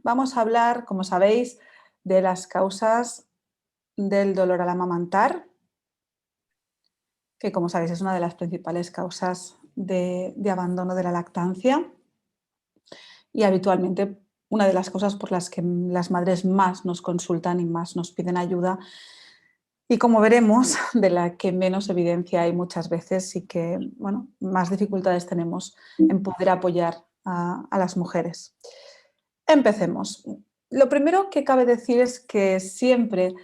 vamos a hablar, como sabéis, de las causas del dolor al amamantar, que como sabéis es una de las principales causas de abandono de la lactancia y habitualmente una de las cosas por las que las madres más nos consultan y más nos piden ayuda y como veremos, de la que menos evidencia hay muchas veces y que, bueno, más dificultades tenemos en poder apoyar a las mujeres. Empecemos. Lo primero que cabe decir es que siempre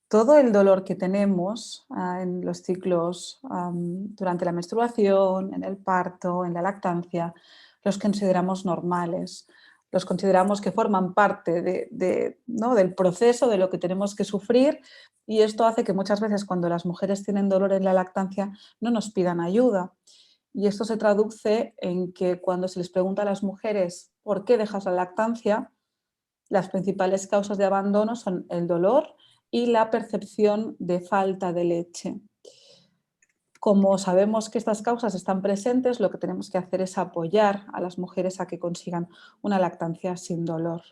todo el dolor que tenemos en los ciclos durante la menstruación, en el parto, en la lactancia, los consideramos normales, los consideramos que forman parte ¿no? del proceso de lo que tenemos que sufrir y esto hace que muchas veces cuando las mujeres tienen dolor en la lactancia no nos pidan ayuda. Y esto se traduce en que cuando se les pregunta a las mujeres por qué dejas la lactancia, las principales causas de abandono son el dolor y la percepción de falta de leche. Como sabemos que estas causas están presentes, lo que tenemos que hacer es apoyar a las mujeres a que consigan una lactancia sin dolor.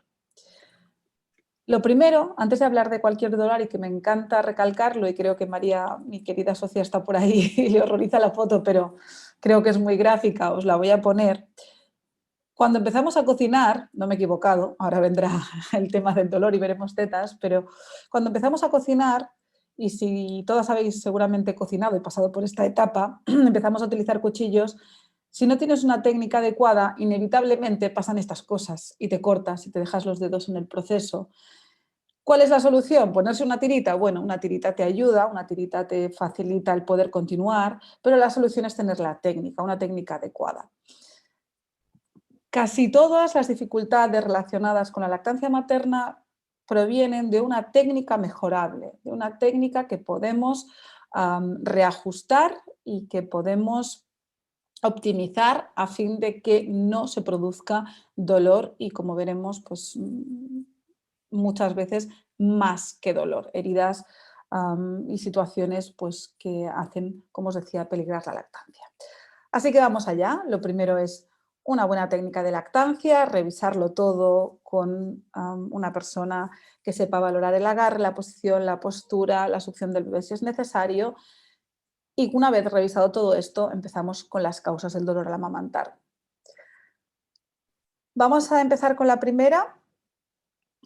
Lo primero, antes de hablar de cualquier dolor, y que me encanta recalcarlo, y creo que María, mi querida socia, está por ahí y le horroriza la foto, pero creo que es muy gráfica, os la voy a poner. Cuando empezamos a cocinar, no me he equivocado, ahora vendrá el tema del dolor y veremos tetas, pero cuando empezamos a cocinar, y si todas habéis seguramente cocinado y pasado por esta etapa, empezamos a utilizar cuchillos, si no tienes una técnica adecuada, inevitablemente pasan estas cosas y te cortas y te dejas los dedos en el proceso. ¿Cuál es la solución? ¿Ponerse una tirita? Bueno, una tirita te ayuda, una tirita te facilita el poder continuar, pero la solución es tener la técnica, una técnica adecuada. Casi todas las dificultades relacionadas con la lactancia materna provienen de una técnica mejorable, de una técnica que podemos reajustar y que podemos optimizar a fin de que no se produzca dolor y, como veremos, pues muchas veces más que dolor, heridas y situaciones pues, que hacen, como os decía, peligrar la lactancia. Así que vamos allá. Lo primero es una buena técnica de lactancia, revisarlo todo con una persona que sepa valorar el agarre, la posición, la postura, la succión del bebé si es necesario. Y una vez revisado todo esto, empezamos con las causas del dolor al amamantar. Vamos a empezar con la primera,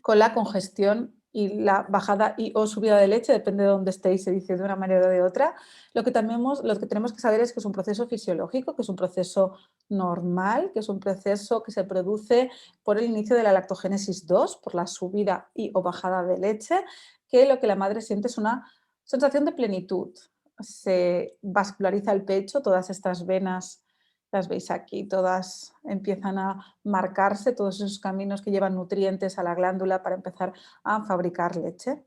con la congestión y la bajada y o subida de leche, depende de dónde estéis, se dice de una manera o de otra. Lo que tenemos que saber es que es un proceso fisiológico, que es un proceso normal, que es un proceso que se produce por el inicio de la lactogénesis 2, por la subida y o bajada de leche, que lo que la madre siente es una sensación de plenitud. Se vasculariza el pecho, todas estas venas las veis aquí, todas empiezan a marcarse, todos esos caminos que llevan nutrientes a la glándula para empezar a fabricar leche.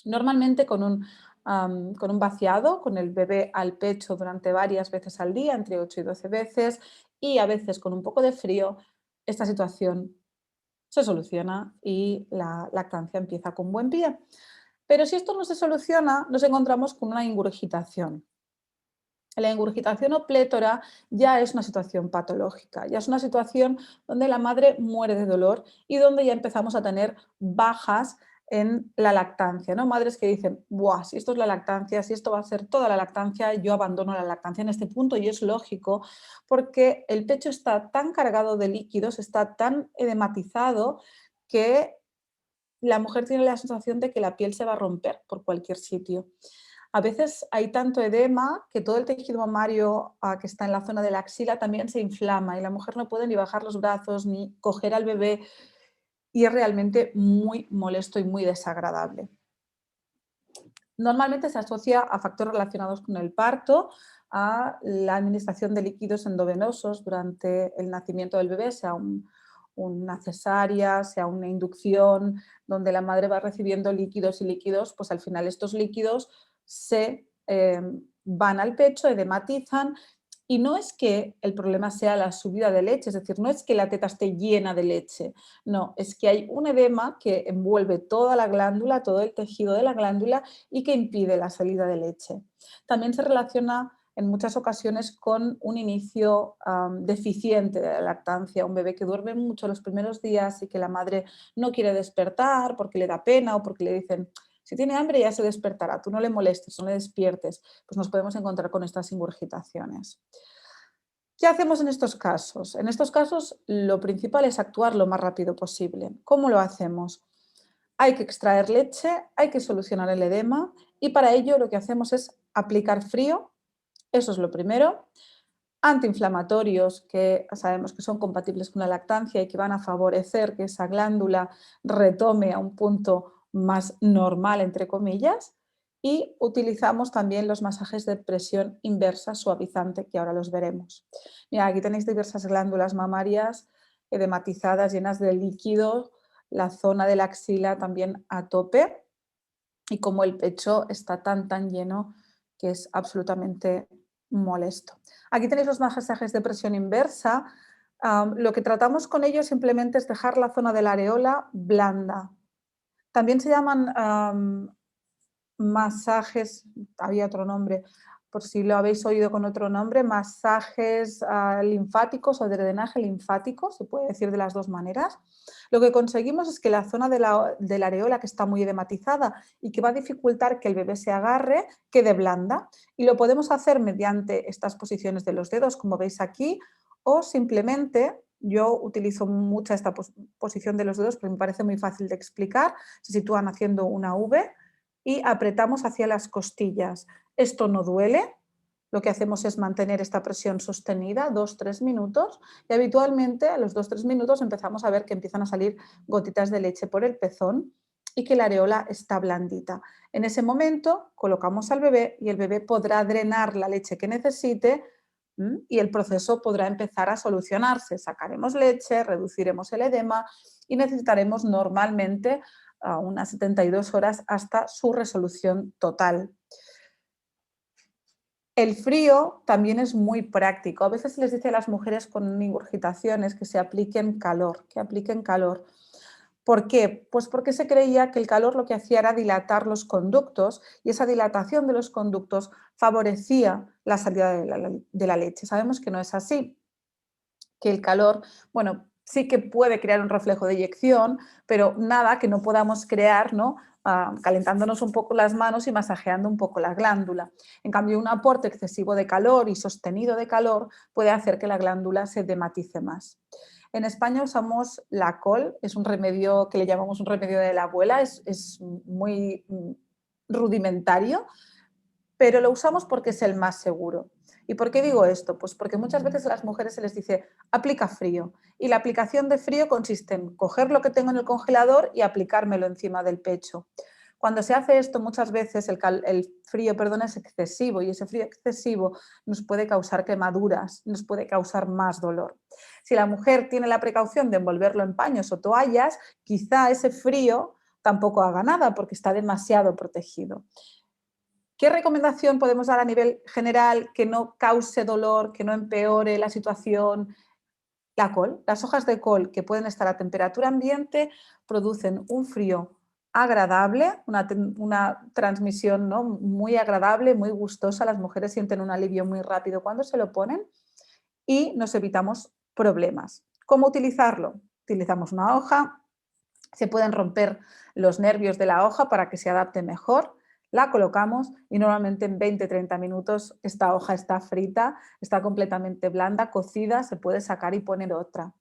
Normalmente con un vaciado, con el bebé al pecho durante varias veces al día, entre 8 y 12 veces, y a veces con un poco de frío, esta situación se soluciona y la lactancia empieza con buen pie. Pero si esto no se soluciona, nos encontramos con una ingurgitación. La ingurgitación o plétora ya es una situación patológica, ya es una situación donde la madre muere de dolor y donde ya empezamos a tener bajas en la lactancia, ¿no? Madres que dicen, buah, si esto es la lactancia, si esto va a ser toda la lactancia, yo abandono la lactancia en este punto y es lógico porque el pecho está tan cargado de líquidos, está tan edematizado que la mujer tiene la sensación de que la piel se va a romper por cualquier sitio. A veces hay tanto edema que todo el tejido mamario que está en la zona de la axila también se inflama y la mujer no puede ni bajar los brazos ni coger al bebé y es realmente muy molesto y muy desagradable. Normalmente se asocia a factores relacionados con el parto, a la administración de líquidos endovenosos durante el nacimiento del bebé, sea una cesárea, sea una inducción, donde la madre va recibiendo líquidos y líquidos, pues al final estos líquidos se van al pecho, edematizan, y no es que el problema sea la subida de leche, es decir, no es que la teta esté llena de leche, no, es que hay un edema que envuelve toda la glándula, todo el tejido de la glándula y que impide la salida de leche. También se relaciona en muchas ocasiones con un inicio deficiente de la lactancia, un bebé que duerme mucho los primeros días y que la madre no quiere despertar porque le da pena o porque le dicen, si tiene hambre ya se despertará, tú no le molestes, no le despiertes, pues nos podemos encontrar con estas ingurgitaciones. ¿Qué hacemos en estos casos? En estos casos lo principal es actuar lo más rápido posible. ¿Cómo lo hacemos? Hay que extraer leche, hay que solucionar el edema y para ello lo que hacemos es aplicar frío, eso es lo primero, antiinflamatorios que sabemos que son compatibles con la lactancia y que van a favorecer que esa glándula retome a un punto más normal, entre comillas, y utilizamos también los masajes de presión inversa suavizante, que ahora los veremos. Mira, aquí tenéis diversas glándulas mamarias edematizadas, llenas de líquido, la zona de la axila también a tope y como el pecho está tan lleno que es absolutamente molesto. Aquí tenéis los masajes de presión inversa. Lo que tratamos con ellos simplemente es dejar la zona de la areola blanda. También se llaman masajes, había otro nombre, por si lo habéis oído con otro nombre, masajes linfáticos o de drenaje linfático, se puede decir de las dos maneras. Lo que conseguimos es que la zona de la areola, que está muy edematizada y que va a dificultar que el bebé se agarre, quede blanda. Y lo podemos hacer mediante estas posiciones de los dedos, como veis aquí, o simplemente, yo utilizo mucho esta posición de los dedos porque me parece muy fácil de explicar, se sitúan haciendo una V, y apretamos hacia las costillas. Esto no duele, lo que hacemos es mantener esta presión sostenida 2-3 minutos y habitualmente a los 2-3 minutos empezamos a ver que empiezan a salir gotitas de leche por el pezón y que la areola está blandita. En ese momento colocamos al bebé y el bebé podrá drenar la leche que necesite y el proceso podrá empezar a solucionarse. Sacaremos leche, reduciremos el edema y necesitaremos normalmente a unas 72 horas hasta su resolución total. El frío también es muy práctico. A veces se les dice a las mujeres con ingurgitaciones que se apliquen calor, que apliquen calor. ¿Por qué? Pues porque se creía que el calor lo que hacía era dilatar los conductos y esa dilatación de los conductos favorecía la salida de la leche. Sabemos que no es así, que el calor, bueno, sí que puede crear un reflejo de eyección, pero nada que no podamos crear, ¿no? Calentándonos un poco las manos y masajeando un poco la glándula. En cambio, un aporte excesivo de calor y sostenido de calor puede hacer que la glándula se dematice más. En España usamos la col, es un remedio que le llamamos un remedio de la abuela, es muy rudimentario, pero lo usamos porque es el más seguro. ¿Y por qué digo esto? Pues porque muchas veces a las mujeres se les dice aplica frío y la aplicación de frío consiste en coger lo que tengo en el congelador y aplicármelo encima del pecho. Cuando se hace esto muchas veces el frío, perdón, es excesivo y ese frío excesivo nos puede causar quemaduras, nos puede causar más dolor. Si la mujer tiene la precaución de envolverlo en paños o toallas, quizá ese frío tampoco haga nada porque está demasiado protegido. ¿Qué recomendación podemos dar a nivel general que no cause dolor, que no empeore la situación? La col. Las hojas de col que pueden estar a temperatura ambiente producen un frío agradable, una transmisión, ¿no? Muy agradable, muy gustosa. Las mujeres sienten un alivio muy rápido cuando se lo ponen y nos evitamos problemas. ¿Cómo utilizarlo? Utilizamos una hoja, se pueden romper los nervios de la hoja para que se adapte mejor. La colocamos y normalmente en 20-30 minutos esta hoja está frita, está completamente blanda, cocida, se puede sacar y poner otra.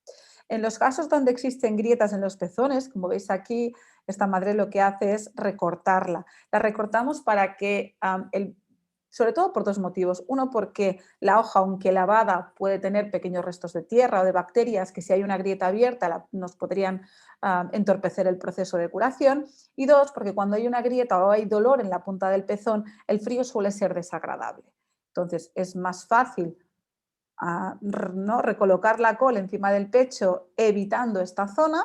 En los casos donde existen grietas en los pezones, como veis aquí, esta madre lo que hace es recortarla. La recortamos para que sobre todo por dos motivos. Uno, porque la hoja, aunque lavada, puede tener pequeños restos de tierra o de bacterias que si hay una grieta abierta nos podrían entorpecer el proceso de curación. Y dos, porque cuando hay una grieta o hay dolor en la punta del pezón, el frío suele ser desagradable. Entonces es más fácil ¿no? recolocar la col encima del pecho evitando esta zona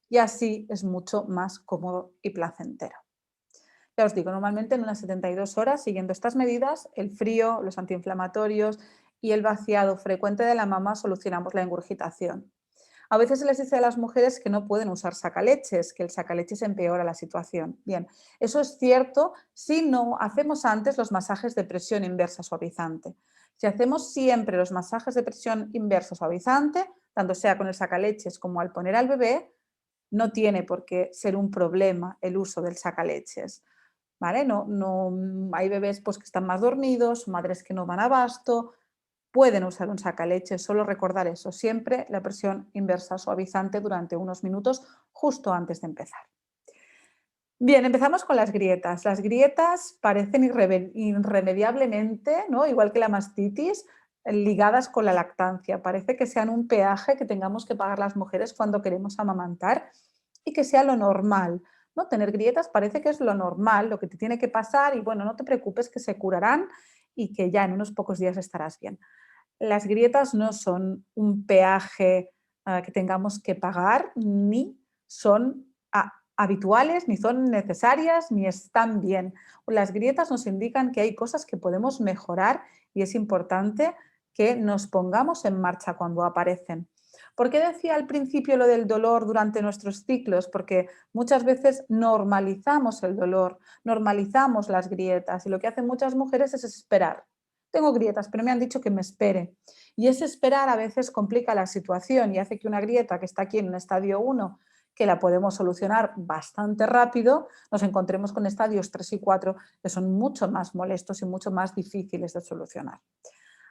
y así es mucho más cómodo y placentero. Ya os digo, normalmente en unas 72 horas, siguiendo estas medidas, el frío, los antiinflamatorios y el vaciado frecuente de la mama solucionamos la ingurgitación. A veces se les dice a las mujeres que no pueden usar sacaleches, que el sacaleches empeora la situación. Bien, eso es cierto si no hacemos antes los masajes de presión inversa suavizante. Si hacemos siempre los masajes de presión inversa suavizante, tanto sea con el sacaleches como al poner al bebé, no tiene por qué ser un problema el uso del sacaleches. ¿Vale? Hay bebés pues, que están más dormidos, madres que no van a abasto, pueden usar un sacaleches, solo recordar eso, siempre la presión inversa suavizante durante unos minutos justo antes de empezar. Bien, empezamos con las grietas. Las grietas parecen irremediablemente, ¿no? Igual que la mastitis, ligadas con la lactancia. Parece que sean un peaje que tengamos que pagar las mujeres cuando queremos amamantar y que sea lo normal, ¿no? Tener grietas parece que es lo normal, lo que te tiene que pasar y bueno, no te preocupes que se curarán y que ya en unos pocos días estarás bien. Las grietas no son un peaje que tengamos que pagar, ni son habituales, ni son necesarias, ni están bien. Las grietas nos indican que hay cosas que podemos mejorar y es importante que nos pongamos en marcha cuando aparecen. ¿Por qué decía al principio lo del dolor durante nuestros ciclos? Porque muchas veces normalizamos el dolor, normalizamos las grietas y lo que hacen muchas mujeres es esperar. Tengo grietas, pero me han dicho que me espere. Y ese esperar a veces complica la situación y hace que una grieta que está aquí en un estadio 1, que la podemos solucionar bastante rápido, nos encontremos con estadios 3 y 4 que son mucho más molestos y mucho más difíciles de solucionar.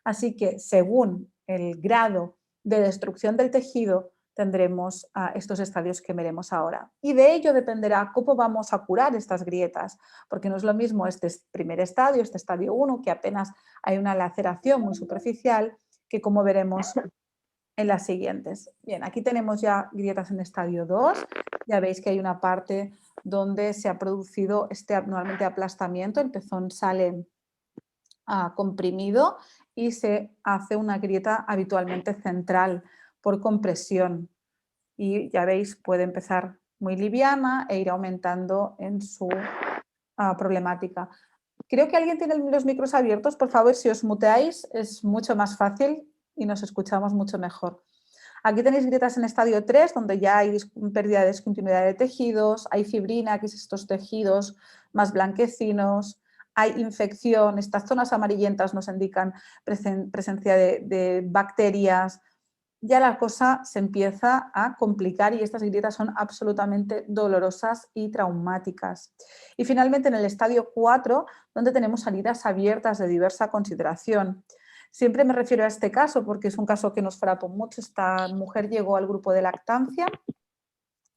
Así que según el grado de destrucción del tejido, tendremos estos estadios que veremos ahora. Y de ello dependerá cómo vamos a curar estas grietas, porque no es lo mismo este primer estadio, este estadio 1, que apenas hay una laceración muy superficial, que como veremos en las siguientes. Bien, aquí tenemos ya grietas en estadio 2, ya veis que hay una parte donde se ha producido este abnormalmente aplastamiento, el pezón sale comprimido y se hace una grieta habitualmente central por compresión. Y ya veis, puede empezar muy liviana e ir aumentando en su problemática. Creo que alguien tiene los micros abiertos, por favor, si os muteáis es mucho más fácil y nos escuchamos mucho mejor. Aquí tenéis grietas en estadio 3, donde ya hay pérdida de discontinuidad de tejidos, hay fibrina, que es estos tejidos más blanquecinos, hay infección, estas zonas amarillentas nos indican presencia de bacterias. Ya la cosa se empieza a complicar y estas grietas son absolutamente dolorosas y traumáticas. Y finalmente en el estadio 4, donde tenemos heridas abiertas de diversa consideración. Siempre me refiero a este caso porque es un caso que nos frapó mucho. Esta mujer llegó al grupo de lactancia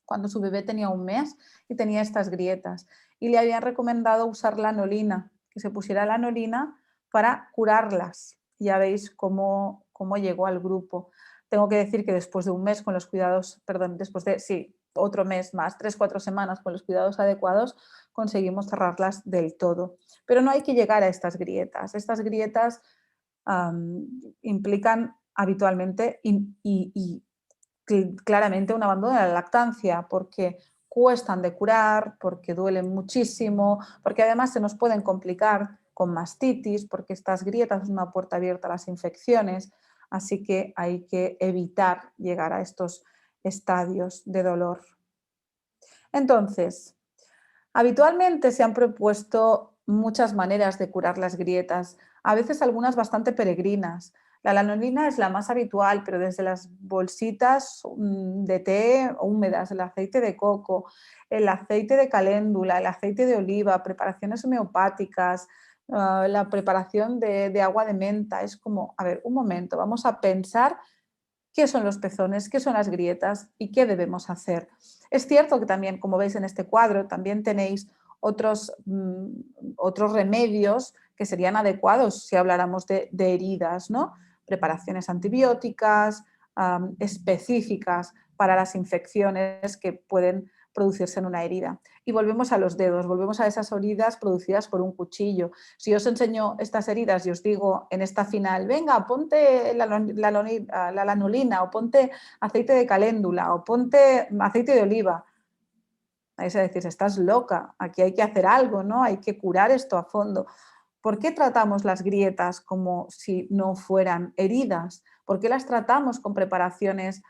cuando su bebé tenía un mes y tenía estas grietas. Y le habían recomendado usar lanolina, que se pusiera lanolina para curarlas. Ya veis cómo llegó al grupo. Tengo que decir que después de un mes con los cuidados, perdón, después de, sí, otro mes más, 3-4 semanas con los cuidados adecuados, conseguimos cerrarlas del todo. Pero no hay que llegar a estas grietas. Estas grietas implican habitualmente y claramente un abandono de la lactancia porque cuestan de curar, porque duelen muchísimo, porque además se nos pueden complicar con mastitis, porque estas grietas son una puerta abierta a las infecciones, así que hay que evitar llegar a estos estadios de dolor. Entonces, habitualmente se han propuesto muchas maneras de curar las grietas, a veces algunas bastante peregrinas. La lanolina es la más habitual, pero desde las bolsitas de té húmedas, el aceite de coco, el aceite de caléndula, el aceite de oliva, preparaciones homeopáticas, la preparación de agua de menta. Es como, a ver, un momento, vamos a pensar qué son los pezones, qué son las grietas y qué debemos hacer. Es cierto que también, como veis en este cuadro, también tenéis otros remedios que serían adecuados si habláramos de heridas, ¿no? Preparaciones antibióticas específicas para las infecciones que pueden producirse en una herida. Y volvemos a los dedos, volvemos a esas heridas producidas por un cuchillo. Si os enseño estas heridas y os digo en esta final, venga, ponte la lanolina o ponte aceite de caléndula o ponte aceite de oliva, vais a decir, estás loca, aquí hay que hacer algo, ¿no? Hay que curar esto a fondo. ¿Por qué tratamos las grietas como si no fueran heridas? ¿Por qué las tratamos con preparaciones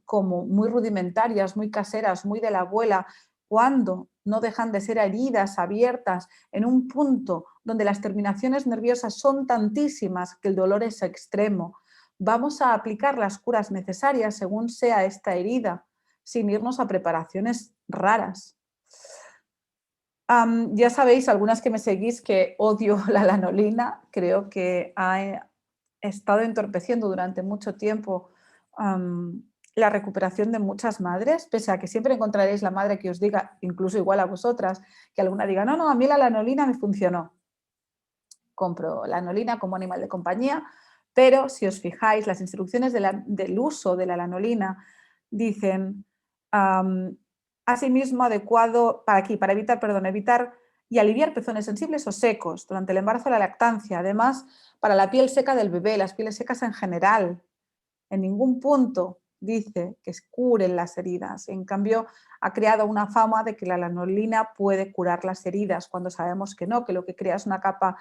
como muy rudimentarias, muy caseras, muy de la abuela, cuando no dejan de ser heridas abiertas en un punto donde las terminaciones nerviosas son tantísimas que el dolor es extremo, vamos a aplicar las curas necesarias según sea esta herida, sin irnos a preparaciones raras. Ya sabéis, algunas que me seguís, que odio la lanolina. Creo que ha estado entorpeciendo durante mucho tiempo la recuperación de muchas madres, pese a que siempre encontraréis la madre que os diga, incluso igual a vosotras, que alguna diga, no, no, a mí la lanolina me funcionó. Compro lanolina como animal de compañía, pero si os fijáis, las instrucciones del uso de la lanolina dicen asimismo adecuado para evitar, evitar y aliviar pezones sensibles o secos durante el embarazo o la lactancia. Además, para la piel seca del bebé, las pieles secas en general. En ningún punto dice que curen las heridas. En cambio, ha creado una fama de que la lanolina puede curar las heridas, cuando sabemos que no, que lo que crea es una capa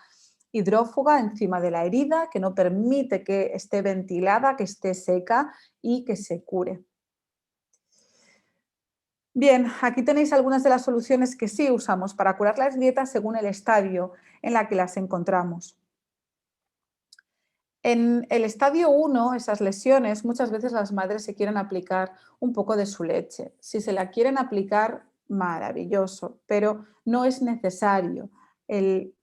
hidrófuga encima de la herida que no permite que esté ventilada, que esté seca y que se cure. Bien, aquí tenéis algunas de las soluciones que sí usamos para curar las grietas según el estadio en la que las encontramos. En el estadio 1, esas lesiones, muchas veces las madres se quieren aplicar un poco de su leche. Si se la quieren aplicar, maravilloso, pero no es necesario. El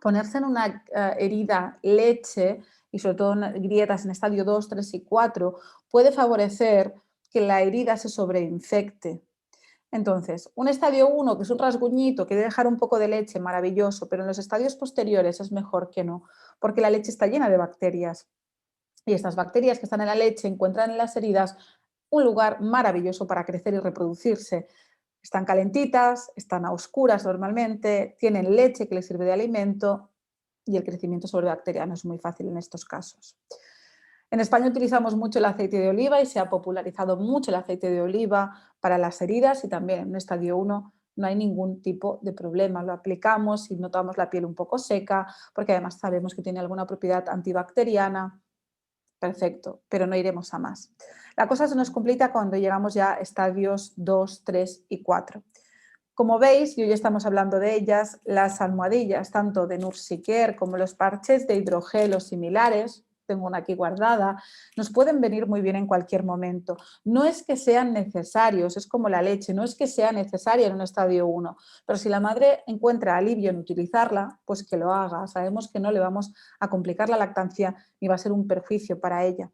ponerse en una herida leche, y sobre todo en grietas en estadio 2, 3 y 4, puede favorecer que la herida se sobreinfecte. Entonces, un estadio 1, que es un rasguñito, que debe dejar un poco de leche, maravilloso, pero en los estadios posteriores es mejor que no, porque la leche está llena de bacterias. Y estas bacterias que están en la leche encuentran en las heridas un lugar maravilloso para crecer y reproducirse. Están calentitas, están a oscuras normalmente, tienen leche que les sirve de alimento y el crecimiento bacteriano es muy fácil en estos casos. En España utilizamos mucho el aceite de oliva y se ha popularizado mucho el aceite de oliva para las heridas y también en un estadio 1 no hay ningún tipo de problema. Lo aplicamos y notamos la piel un poco seca porque además sabemos que tiene alguna propiedad antibacteriana. Perfecto, pero no iremos a más. La cosa se nos complica cuando llegamos ya a estadios 2, 3 y 4. Como veis, y hoy estamos hablando de ellas, las almohadillas, tanto de Nursiker como los parches de hidrogel o similares, tengo una aquí guardada, nos pueden venir muy bien en cualquier momento. No es que sean necesarios, es como la leche, no es que sea necesaria en un estadio 1, pero si la madre encuentra alivio en utilizarla, pues que lo haga. Sabemos que no le vamos a complicar la lactancia ni va a ser un perjuicio para ella.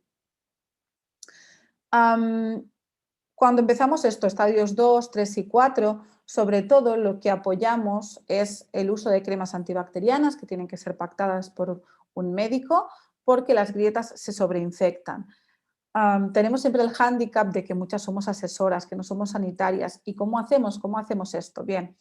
Cuando empezamos esto, estadios 2, 3 y 4, sobre todo lo que apoyamos es el uso de cremas antibacterianas que tienen que ser pactadas por un médico porque las grietas se sobreinfectan. Tenemos siempre el hándicap de que muchas somos asesoras, que no somos sanitarias. ¿Y cómo hacemos? ¿Cómo hacemos esto? Bien,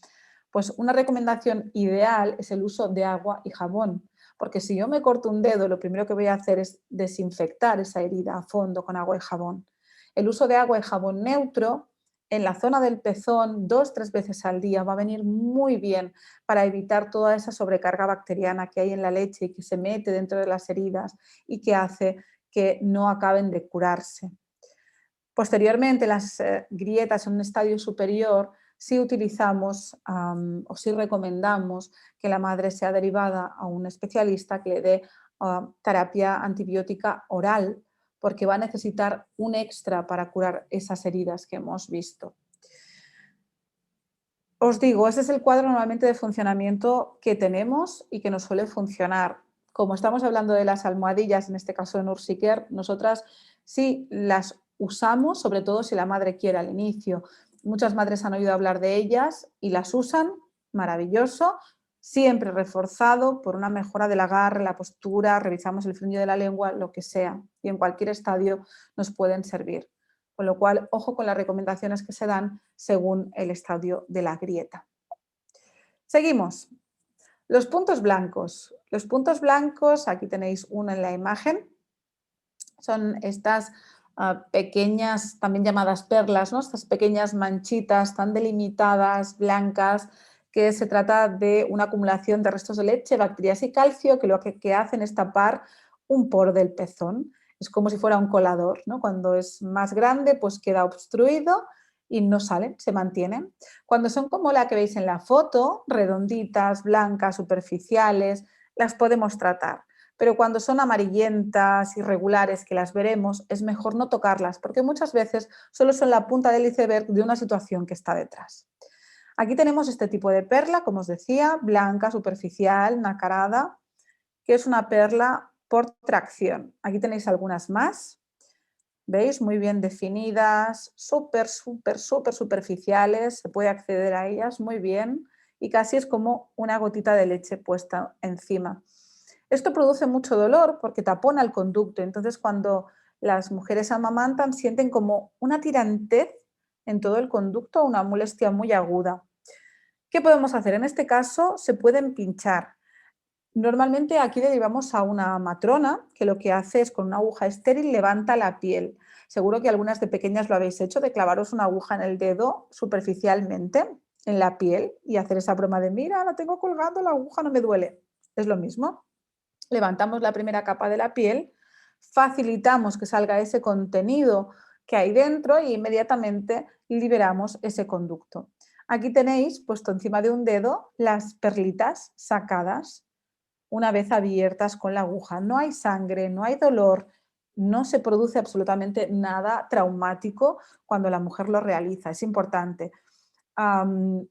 pues una recomendación ideal es el uso de agua y jabón, porque si yo me corto un dedo, lo primero que voy a hacer es desinfectar esa herida a fondo con agua y jabón. El uso de agua y jabón neutro en la zona del pezón 2-3 veces al día va a venir muy bien para evitar toda esa sobrecarga bacteriana que hay en la leche y que se mete dentro de las heridas y que hace que no acaben de curarse. Posteriormente, las grietas en un estadio superior, sí utilizamos o sí recomendamos que la madre sea derivada a un especialista que le dé terapia antibiótica oral, porque va a necesitar un extra para curar esas heridas que hemos visto. Os digo, ese es el cuadro normalmente de funcionamiento que tenemos y que nos suele funcionar. Como estamos hablando de las almohadillas, en este caso de Nursiker, nosotras sí las usamos, sobre todo si la madre quiere al inicio. Muchas madres han oído hablar de ellas y las usan, maravilloso, siempre reforzado por una mejora del agarre, la postura, revisamos el frenillo de la lengua, lo que sea, y en cualquier estadio nos pueden servir. Con lo cual, ojo con las recomendaciones que se dan según el estadio de la grieta. Seguimos. Los puntos blancos. Los puntos blancos, aquí tenéis uno en la imagen, son estas pequeñas, también llamadas perlas, ¿no? Estas pequeñas manchitas tan delimitadas, blancas, que se trata de una acumulación de restos de leche, bacterias y calcio que lo que hacen es tapar un poro del pezón. Es como si fuera un colador, ¿no? Cuando es más grande, pues queda obstruido y no salen, se mantienen. Cuando son como la que veis en la foto, redonditas, blancas, superficiales, las podemos tratar. Pero cuando son amarillentas, irregulares, que las veremos, es mejor no tocarlas, porque muchas veces solo son la punta del iceberg de una situación que está detrás. Aquí tenemos este tipo de perla, como os decía, blanca, superficial, nacarada, que es una perla por tracción. Aquí tenéis algunas más, ¿veis? Muy bien definidas, súper, súper, súper superficiales, se puede acceder a ellas muy bien y casi es como una gotita de leche puesta encima. Esto produce mucho dolor porque tapona el conducto, entonces cuando las mujeres amamantan sienten como una tirantez en todo el conducto, una molestia muy aguda. ¿Qué podemos hacer? En este caso se pueden pinchar. Normalmente aquí derivamos a una matrona que lo que hace es con una aguja estéril levanta la piel. Seguro que algunas de pequeñas lo habéis hecho, de clavaros una aguja en el dedo superficialmente en la piel y hacer esa broma de mira, la tengo colgando, la aguja no me duele. Es lo mismo. Levantamos la primera capa de la piel, facilitamos que salga ese contenido que hay dentro y inmediatamente liberamos ese conducto. Aquí tenéis puesto encima de un dedo las perlitas sacadas una vez abiertas con la aguja. No hay sangre, no hay dolor, no se produce absolutamente nada traumático cuando la mujer lo realiza. Es importante.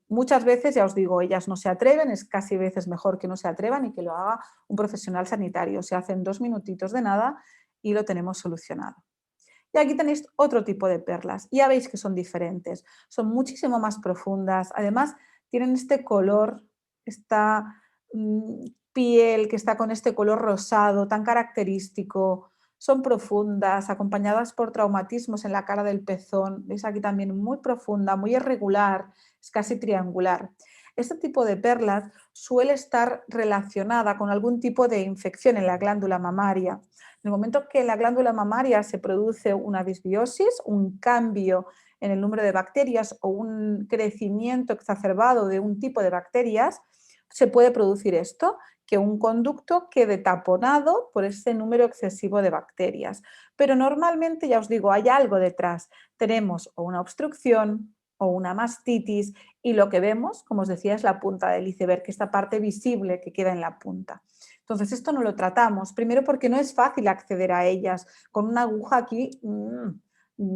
Muchas veces, ya os digo, ellas no se atreven, es casi veces mejor que no se atrevan y que lo haga un profesional sanitario. Se hacen 2 minutitos de nada y lo tenemos solucionado. Y aquí tenéis otro tipo de perlas. Ya veis que son diferentes, son muchísimo más profundas. Además, tienen este color, esta piel que está con este color rosado tan característico. Son profundas, acompañadas por traumatismos en la cara del pezón. Veis aquí también muy profunda, muy irregular, es casi triangular. Este tipo de perlas suele estar relacionada con algún tipo de infección en la glándula mamaria. En el momento que en la glándula mamaria se produce una disbiosis, un cambio en el número de bacterias o un crecimiento exacerbado de un tipo de bacterias, se puede producir esto, que un conducto quede taponado por ese número excesivo de bacterias. Pero normalmente, ya os digo, hay algo detrás. Tenemos o una obstrucción o una mastitis y lo que vemos, como os decía, es la punta del iceberg, esta parte visible que queda en la punta. Entonces, esto no lo tratamos, primero porque no es fácil acceder a ellas. Con una aguja aquí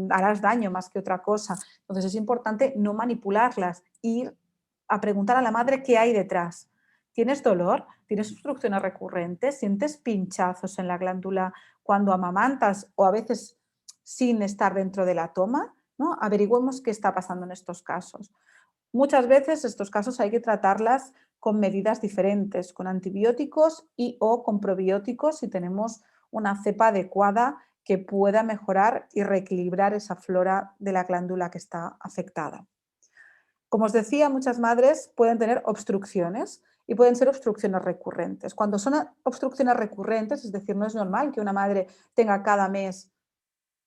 harás daño más que otra cosa. Entonces, es importante no manipularlas, ir a preguntar a la madre qué hay detrás. ¿Tienes dolor? ¿Tienes obstrucciones recurrentes? ¿Sientes pinchazos en la glándula cuando amamantas o a veces sin estar dentro de la toma? ¿No? Averigüemos qué está pasando en estos casos. Muchas veces estos casos hay que tratarlas con medidas diferentes, con antibióticos y o con probióticos si tenemos una cepa adecuada que pueda mejorar y reequilibrar esa flora de la glándula que está afectada. Como os decía, muchas madres pueden tener obstrucciones y pueden ser obstrucciones recurrentes. Cuando son obstrucciones recurrentes, es decir, no es normal que una madre tenga cada mes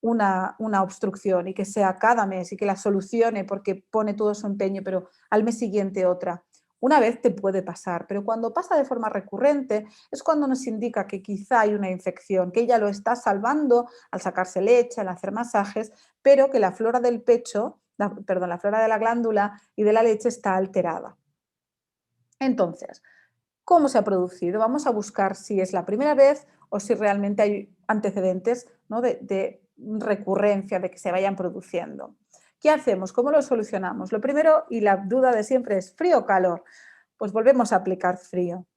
una obstrucción y que sea cada mes y que la solucione porque pone todo su empeño, pero al mes siguiente otra. Una vez te puede pasar, pero cuando pasa de forma recurrente es cuando nos indica que quizá hay una infección, que ella lo está salvando al sacarse leche, al hacer masajes, pero que la flora del pecho, perdón, la flora de la glándula y de la leche está alterada. Entonces, ¿cómo se ha producido? Vamos a buscar si es la primera vez o si realmente hay antecedentes, ¿no? de recurrencia, de que se vayan produciendo. ¿Qué hacemos? ¿Cómo lo solucionamos? Lo primero y la duda de siempre es frío o calor. Pues volvemos a aplicar frío.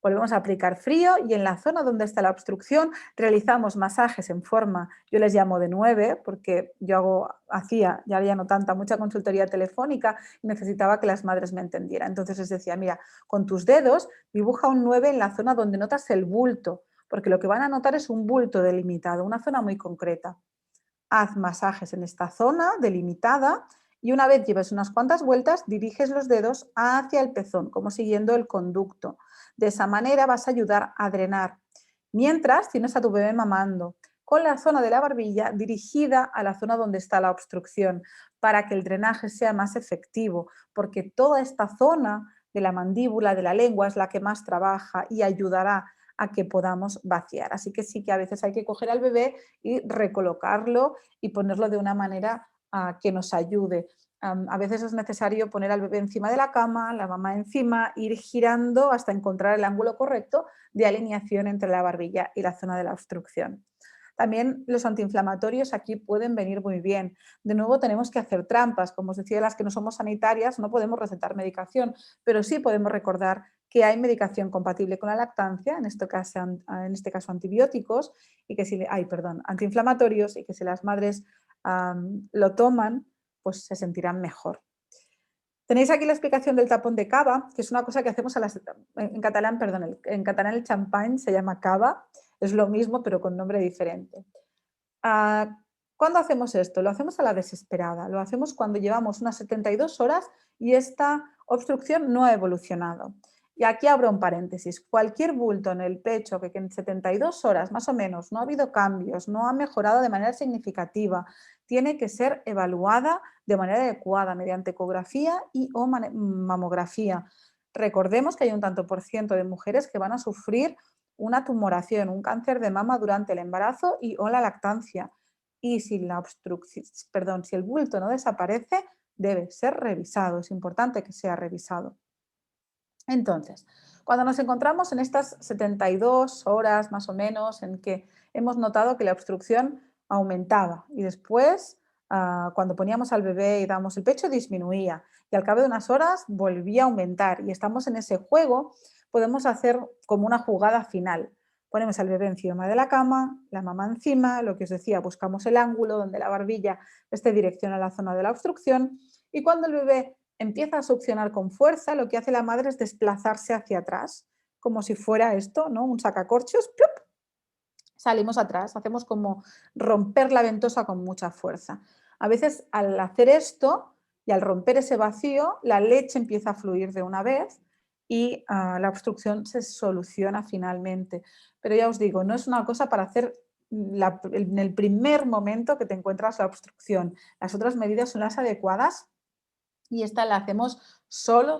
Volvemos a aplicar frío y en la zona donde está la obstrucción realizamos masajes en forma, yo les llamo de 9 porque yo hacía, ya no tanta, mucha consultoría telefónica y necesitaba que las madres me entendieran. Entonces les decía, mira, con tus dedos dibuja un 9 en la zona donde notas el bulto, porque lo que van a notar es un bulto delimitado, una zona muy concreta. Haz masajes en esta zona delimitada y una vez lleves unas cuantas vueltas, diriges los dedos hacia el pezón, como siguiendo el conducto. De esa manera vas a ayudar a drenar. Mientras tienes a tu bebé mamando, con la zona de la barbilla dirigida a la zona donde está la obstrucción, para que el drenaje sea más efectivo, porque toda esta zona de la mandíbula, de la lengua, es la que más trabaja y ayudará a que podamos vaciar. Así que sí que a veces hay que coger al bebé y recolocarlo y ponerlo de una manera que nos ayude. A veces es necesario poner al bebé encima de la cama, la mamá encima, ir girando hasta encontrar el ángulo correcto de alineación entre la barbilla y la zona de la obstrucción. También los antiinflamatorios aquí pueden venir muy bien. De nuevo tenemos que hacer trampas. Como os decía, las que no somos sanitarias no podemos recetar medicación, pero sí podemos recordar que hay medicación compatible con la lactancia, en este caso antibióticos, y que si, antiinflamatorios, y que si las madres lo toman, pues se sentirán mejor. Tenéis aquí la explicación del tapón de cava, que es una cosa que hacemos en catalán, perdón, en catalán el champán se llama cava, es lo mismo pero con nombre diferente. ¿Cuándo hacemos esto? Lo hacemos a la desesperada, lo hacemos cuando llevamos unas 72 horas y esta obstrucción no ha evolucionado. Y aquí abro un paréntesis, cualquier bulto en el pecho que en 72 horas más o menos no ha habido cambios, no ha mejorado de manera significativa, tiene que ser evaluada de manera adecuada mediante ecografía y o mamografía. Recordemos que hay un tanto por ciento de mujeres que van a sufrir una tumoración, un cáncer de mama durante el embarazo y o la lactancia. Y si si el bulto no desaparece, debe ser revisado. Es importante que sea revisado. Entonces, cuando nos encontramos en estas 72 horas más o menos en que hemos notado que la obstrucción aumentaba y después cuando poníamos al bebé y dábamos el pecho disminuía y al cabo de unas horas volvía a aumentar y estamos en ese juego, podemos hacer como una jugada final. Ponemos al bebé encima de la cama, la mamá encima, lo que os decía, buscamos el ángulo donde la barbilla esté dirección a la zona de la obstrucción y cuando el bebé empieza a succionar con fuerza, lo que hace la madre es desplazarse hacia atrás, como si fuera esto, ¿no? Un sacacorchos, ¡plup! Salimos atrás, hacemos como romper la ventosa con mucha fuerza. A veces al hacer esto y al romper ese vacío, la leche empieza a fluir de una vez y la obstrucción se soluciona finalmente. Pero ya os digo, no es una cosa para hacer en el primer momento que te encuentras la obstrucción. Las otras medidas son las adecuadas y esta la hacemos solo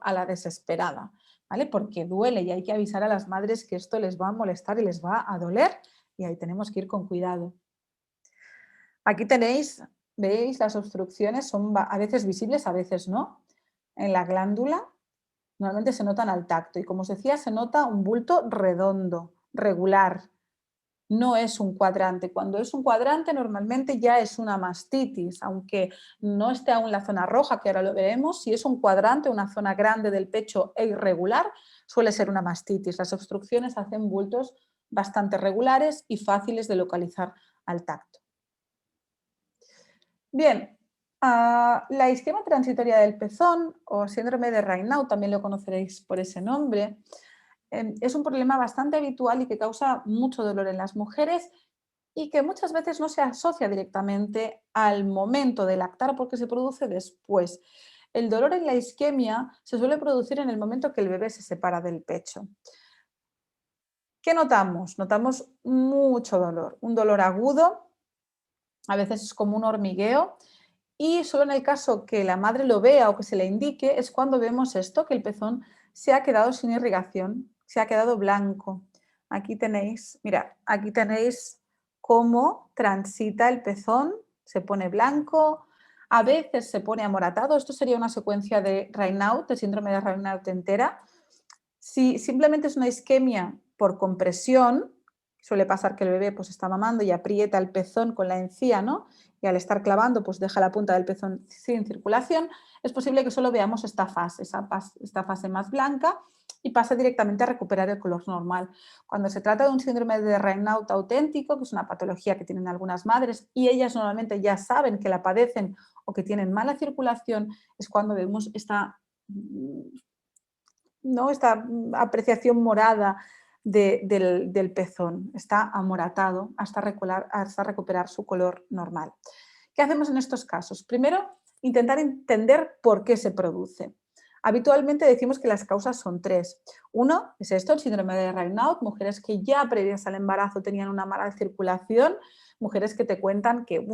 a la desesperada, ¿vale? Porque duele y hay que avisar a las madres que esto les va a molestar y les va a doler y ahí tenemos que ir con cuidado. Aquí tenéis, veis, las obstrucciones son a veces visibles, a veces no. En la glándula normalmente se notan al tacto y como os decía, se nota un bulto redondo, regular, no es un cuadrante. Cuando es un cuadrante normalmente ya es una mastitis, aunque no esté aún la zona roja, que ahora lo veremos, si es un cuadrante, una zona grande del pecho e irregular, suele ser una mastitis. Las obstrucciones hacen bultos bastante regulares y fáciles de localizar al tacto. Bien, la isquemia transitoria del pezón o síndrome de Raynaud, también lo conoceréis por ese nombre, es un problema bastante habitual y que causa mucho dolor en las mujeres y que muchas veces no se asocia directamente al momento de lactar porque se produce después. El dolor en la isquemia se suele producir en el momento que el bebé se separa del pecho. ¿Qué notamos? Notamos mucho dolor, un dolor agudo, a veces es como un hormigueo y solo en el caso que la madre lo vea o que se le indique es cuando vemos esto, que el pezón se ha quedado sin irrigación, se ha quedado blanco. Aquí tenéis, mirad, aquí tenéis cómo transita el pezón, se pone blanco, a veces se pone amoratado. Esto sería una secuencia de Raynaud, de síndrome de Raynaud entera. Si simplemente es una isquemia por compresión, suele pasar que el bebé pues, está mamando y aprieta el pezón con la encía, ¿no? Y al estar clavando, pues deja la punta del pezón sin circulación, es posible que solo veamos esta fase más blanca y pase directamente a recuperar el color normal. Cuando se trata de un síndrome de Raynaud auténtico, que es una patología que tienen algunas madres y ellas normalmente ya saben que la padecen o que tienen mala circulación, es cuando vemos esta apreciación morada del pezón. Está amoratado hasta recuperar su color normal. ¿Qué hacemos en estos casos? Primero, intentar entender por qué se produce. Habitualmente decimos que las causas son tres. Uno es esto, el síndrome de Raynaud, mujeres que ya previas al embarazo tenían una mala circulación, mujeres que te cuentan que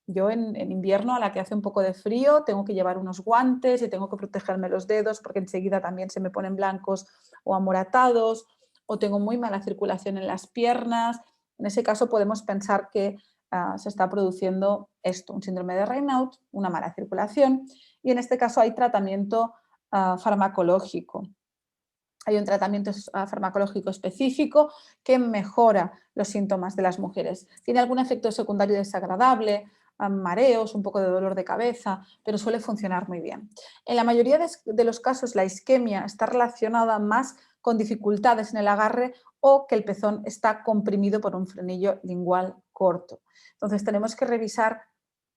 yo en invierno, a la que hace un poco de frío, tengo que llevar unos guantes y tengo que protegerme los dedos porque enseguida también se me ponen blancos o amoratados. o tengo muy mala circulación en las piernas. En ese caso podemos pensar que se está produciendo esto, un síndrome de Raynaud, una mala circulación, y en este caso hay tratamiento farmacológico. Hay un tratamiento farmacológico específico que mejora los síntomas de las mujeres. Tiene algún efecto secundario desagradable, mareos, un poco de dolor de cabeza, pero suele funcionar muy bien. En la mayoría de los casos la isquemia está relacionada más con dificultades en el agarre o que el pezón está comprimido por un frenillo lingual corto. Entonces tenemos que revisar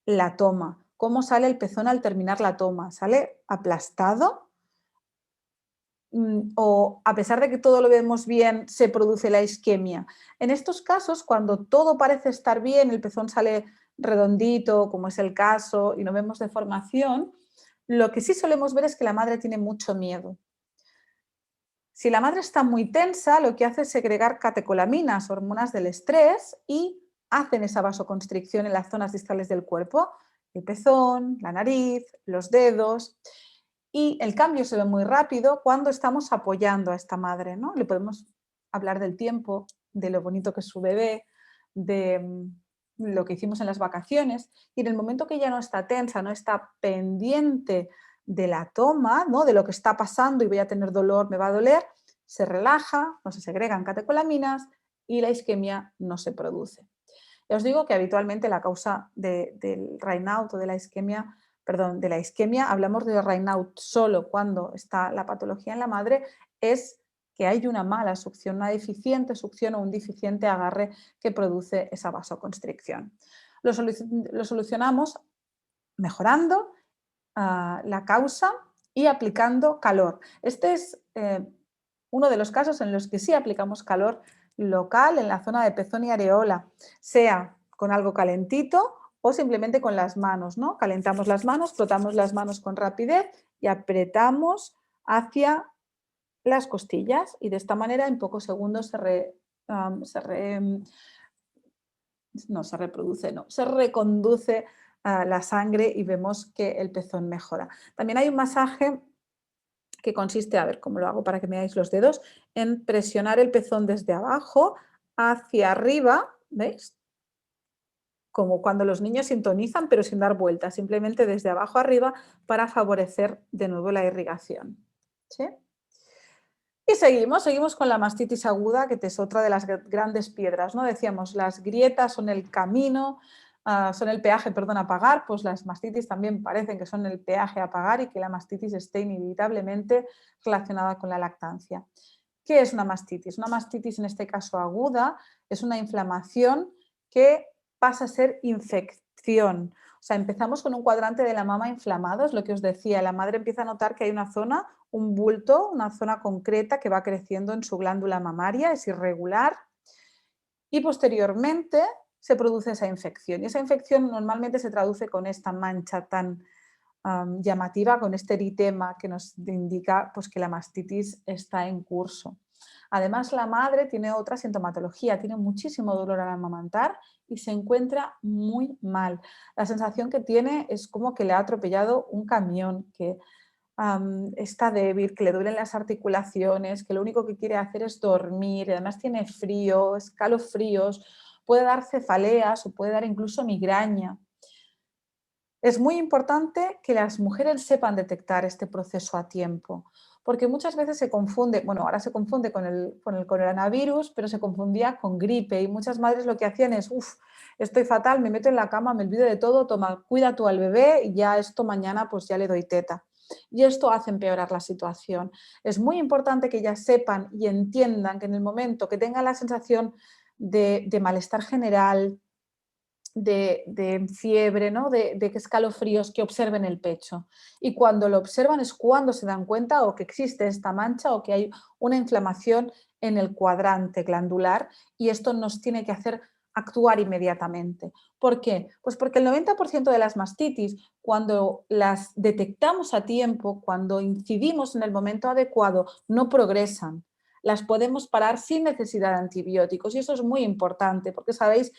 la toma. ¿Cómo sale el pezón al terminar la toma? ¿Sale aplastado? O a pesar de que todo lo vemos bien, se produce la isquemia. En estos casos, cuando todo parece estar bien, el pezón sale redondito, como es el caso, y no vemos deformación, lo que sí solemos ver es que la madre tiene mucho miedo. Si la madre está muy tensa, lo que hace es segregar catecolaminas, hormonas del estrés, y hacen esa vasoconstricción en las zonas distales del cuerpo, el pezón, la nariz, los dedos. Y el cambio se ve muy rápido cuando estamos apoyando a esta madre, ¿no? Le podemos hablar del tiempo, de lo bonito que es su bebé, de lo que hicimos en las vacaciones, y en el momento que ella no está tensa, no está pendiente de la toma, ¿no? De lo que está pasando y voy a tener dolor, me va a doler, se relaja, no se segregan catecolaminas y la isquemia no se produce. Ya os digo que habitualmente la causa del Raynaud o de la isquemia, perdón, de la isquemia, hablamos de Raynaud solo cuando está la patología en la madre, es que hay una mala succión, una deficiente succión o un deficiente agarre que produce esa vasoconstricción. Lo solucionamos mejorando la causa y aplicando calor. Este es uno de los casos en los que sí aplicamos calor local en la zona de pezón y areola, sea con algo calentito o simplemente con las manos, ¿no? Calentamos las manos, frotamos las manos con rapidez y apretamos hacia las costillas y de esta manera en pocos segundos se reproduce, no, se reconduce la sangre y vemos que el pezón mejora. También hay un masaje que consiste, a ver cómo lo hago para que me veáis los dedos, en presionar el pezón desde abajo hacia arriba, ¿veis? Como cuando los niños sintonizan, pero sin dar vueltas, simplemente desde abajo arriba para favorecer de nuevo la irrigación. ¿Sí? Y seguimos con la mastitis aguda, que es otra de las grandes piedras, ¿no? Decíamos, las grietas son el camino, son el peaje, perdón, a pagar, pues las mastitis también parecen que son el peaje a pagar y que la mastitis esté inevitablemente relacionada con la lactancia. ¿Qué es una mastitis? Una mastitis, en este caso aguda, es una inflamación que pasa a ser infección. O sea, empezamos con un cuadrante de la mama inflamado, es lo que os decía, la madre empieza a notar que hay una zona, un bulto, una zona concreta que va creciendo en su glándula mamaria, es irregular, y posteriormente se produce esa infección. Y esa infección normalmente se traduce con esta mancha tan llamativa, con este eritema que nos indica pues, que la mastitis está en curso. Además, la madre tiene otra sintomatología, tiene muchísimo dolor al amamantar y se encuentra muy mal. La sensación que tiene es como que le ha atropellado un camión, que está débil, que le duelen las articulaciones, que lo único que quiere hacer es dormir, y además tiene frío, escalofríos, puede dar cefaleas o puede dar incluso migraña. Es muy importante que las mujeres sepan detectar este proceso a tiempo, porque muchas veces se confunde, bueno, ahora se confunde con el coronavirus, pero se confundía con gripe y muchas madres lo que hacían es, estoy fatal, me meto en la cama, me olvido de todo, toma, cuida tú al bebé y ya esto mañana pues ya le doy teta. Y esto hace empeorar la situación. Es muy importante que ellas sepan y entiendan que en el momento que tengan la sensación de malestar general, de fiebre, ¿no? de que escalofríos, que observen el pecho. Y cuando lo observan es cuando se dan cuenta o que existe esta mancha o que hay una inflamación en el cuadrante glandular y esto nos tiene que hacer actuar inmediatamente. ¿Por qué? Pues porque el 90% de las mastitis, cuando las detectamos a tiempo, cuando incidimos en el momento adecuado, no progresan. Las podemos parar sin necesidad de antibióticos y eso es muy importante porque sabéis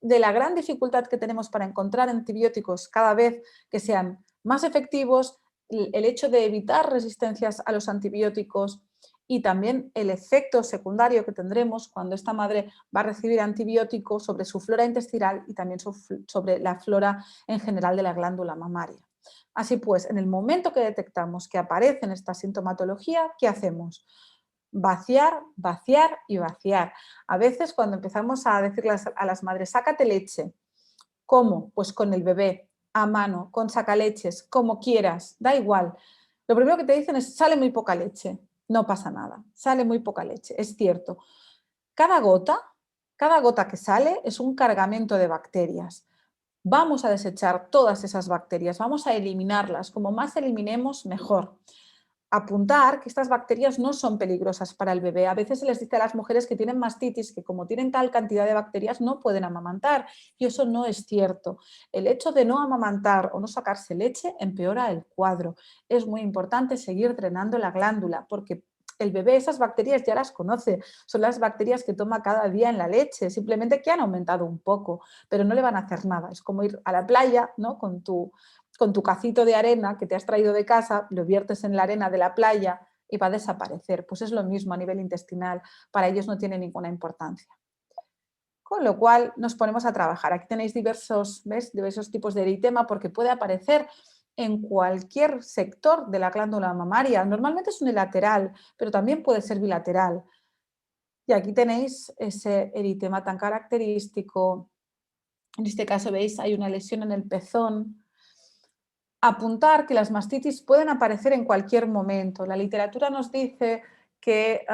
de la gran dificultad que tenemos para encontrar antibióticos cada vez que sean más efectivos, el hecho de evitar resistencias a los antibióticos y también el efecto secundario que tendremos cuando esta madre va a recibir antibióticos sobre su flora intestinal y también sobre la flora en general de la glándula mamaria. Así pues, en el momento que detectamos que aparece esta sintomatología, ¿qué hacemos? Vaciar, vaciar y vaciar. A veces cuando empezamos a decirle a las madres, sácate leche, ¿cómo? Pues con el bebé, a mano, con sacaleches, como quieras, da igual. Lo primero que te dicen es, sale muy poca leche. No pasa nada, sale muy poca leche, es cierto. Cada gota, cada gota que sale es un cargamento de bacterias. Vamos a desechar todas esas bacterias, vamos a eliminarlas. Como más eliminemos, mejor. Apuntar que estas bacterias no son peligrosas para el bebé. A veces se les dice a las mujeres que tienen mastitis que como tienen tal cantidad de bacterias no pueden amamantar y eso no es cierto. El hecho de no amamantar o no sacarse leche empeora el cuadro. Es muy importante seguir drenando la glándula porque el bebé esas bacterias ya las conoce, son las bacterias que toma cada día en la leche, simplemente que han aumentado un poco, pero no le van a hacer nada. Es como ir a la playa, ¿no? Con tu cacito de arena que te has traído de casa, lo viertes en la arena de la playa y va a desaparecer. Pues es lo mismo a nivel intestinal, para ellos no tiene ninguna importancia. Con lo cual nos ponemos a trabajar. Aquí tenéis diversos, ¿ves? Diversos tipos de eritema porque puede aparecer en cualquier sector de la glándula mamaria. Normalmente es unilateral, pero también puede ser bilateral. Y aquí tenéis ese eritema tan característico. En este caso, veis, hay una lesión en el pezón. Apuntar que las mastitis pueden aparecer en cualquier momento. La literatura nos dice que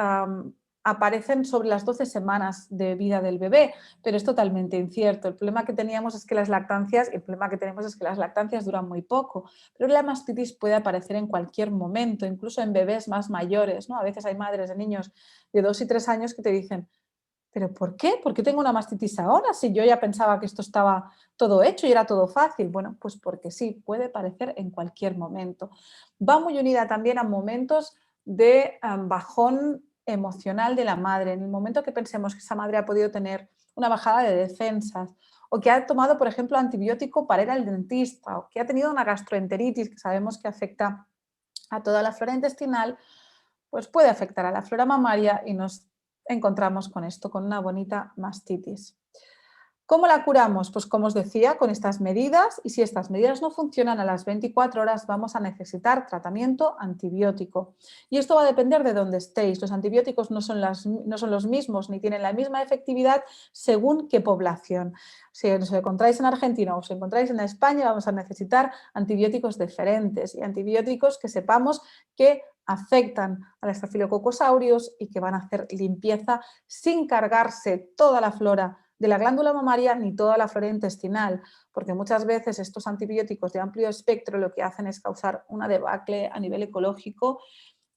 aparecen sobre las 12 semanas de vida del bebé, pero es totalmente incierto. El problema que teníamos es que las lactancias, el problema que tenemos es que las lactancias duran muy poco, pero la mastitis puede aparecer en cualquier momento, incluso en bebés más mayores, ¿no? A veces hay madres de niños de 2 y 3 años que te dicen, ¿pero por qué? ¿Por qué tengo una mastitis ahora? Si yo ya pensaba que esto estaba todo hecho y era todo fácil. Bueno, pues porque sí, puede parecer en cualquier momento. Va muy unida también a momentos de bajón emocional de la madre. En el momento que pensemos que esa madre ha podido tener una bajada de defensas o que ha tomado, por ejemplo, antibiótico para ir al dentista o que ha tenido una gastroenteritis que sabemos que afecta a toda la flora intestinal, pues puede afectar a la flora mamaria y nos encontramos con esto, con una bonita mastitis. ¿Cómo la curamos? Pues como os decía, con estas medidas, y si estas medidas no funcionan a las 24 horas vamos a necesitar tratamiento antibiótico. Y esto va a depender de dónde estéis. Los antibióticos no son los mismos ni tienen la misma efectividad según qué población. Si os encontráis en Argentina o os encontráis en España vamos a necesitar antibióticos diferentes y antibióticos que sepamos que afectan al Staphylococcus aureus y que van a hacer limpieza sin cargarse toda la flora de la glándula mamaria ni toda la flora intestinal, porque muchas veces estos antibióticos de amplio espectro lo que hacen es causar una debacle a nivel ecológico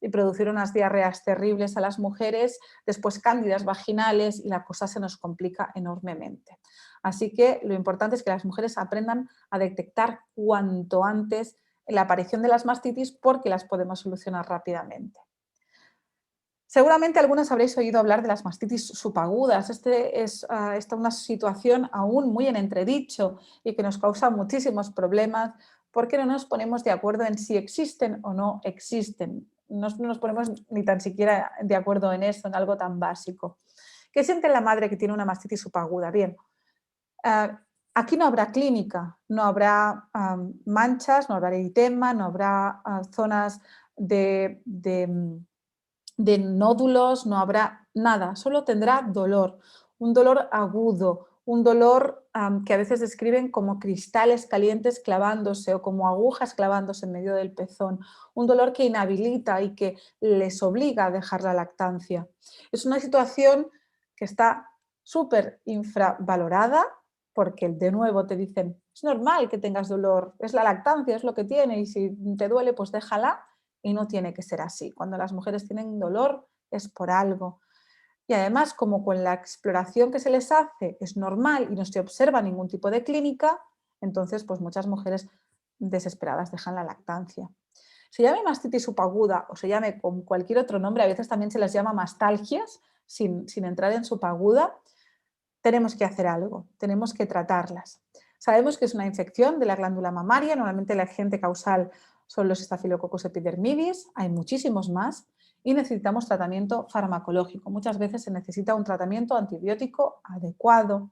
y producir unas diarreas terribles a las mujeres, después cándidas vaginales y la cosa se nos complica enormemente. Así que lo importante es que las mujeres aprendan a detectar cuanto antes la aparición de las mastitis porque las podemos solucionar rápidamente. Seguramente algunas habréis oído hablar de las mastitis subagudas. Esta es una situación aún muy en entredicho y que nos causa muchísimos problemas porque no nos ponemos de acuerdo en si existen o no existen. No nos ponemos ni tan siquiera de acuerdo en eso, en algo tan básico. ¿Qué siente la madre que tiene una mastitis subaguda? Bien, aquí no habrá clínica, no habrá manchas, no habrá eritema, no habrá zonas de nódulos, no habrá nada, solo tendrá dolor, un dolor agudo, un dolor que a veces describen como cristales calientes clavándose o como agujas clavándose en medio del pezón, un dolor que inhabilita y que les obliga a dejar la lactancia. Es una situación que está súper infravalorada porque de nuevo te dicen, es normal que tengas dolor, es la lactancia, es lo que tiene y si te duele pues déjala. Y no tiene que ser así. Cuando las mujeres tienen dolor es por algo. Y además, como con la exploración que se les hace es normal y no se observa ningún tipo de clínica, entonces pues muchas mujeres desesperadas dejan la lactancia. Se llame mastitis subaguda o se llame con cualquier otro nombre, a veces también se les llama mastalgias, sin entrar en subaguda, tenemos que hacer algo, tenemos que tratarlas. Sabemos que es una infección de la glándula mamaria, normalmente el agente causal son los Staphylococcus epidermidis, hay muchísimos más y necesitamos tratamiento farmacológico. Muchas veces se necesita un tratamiento antibiótico adecuado.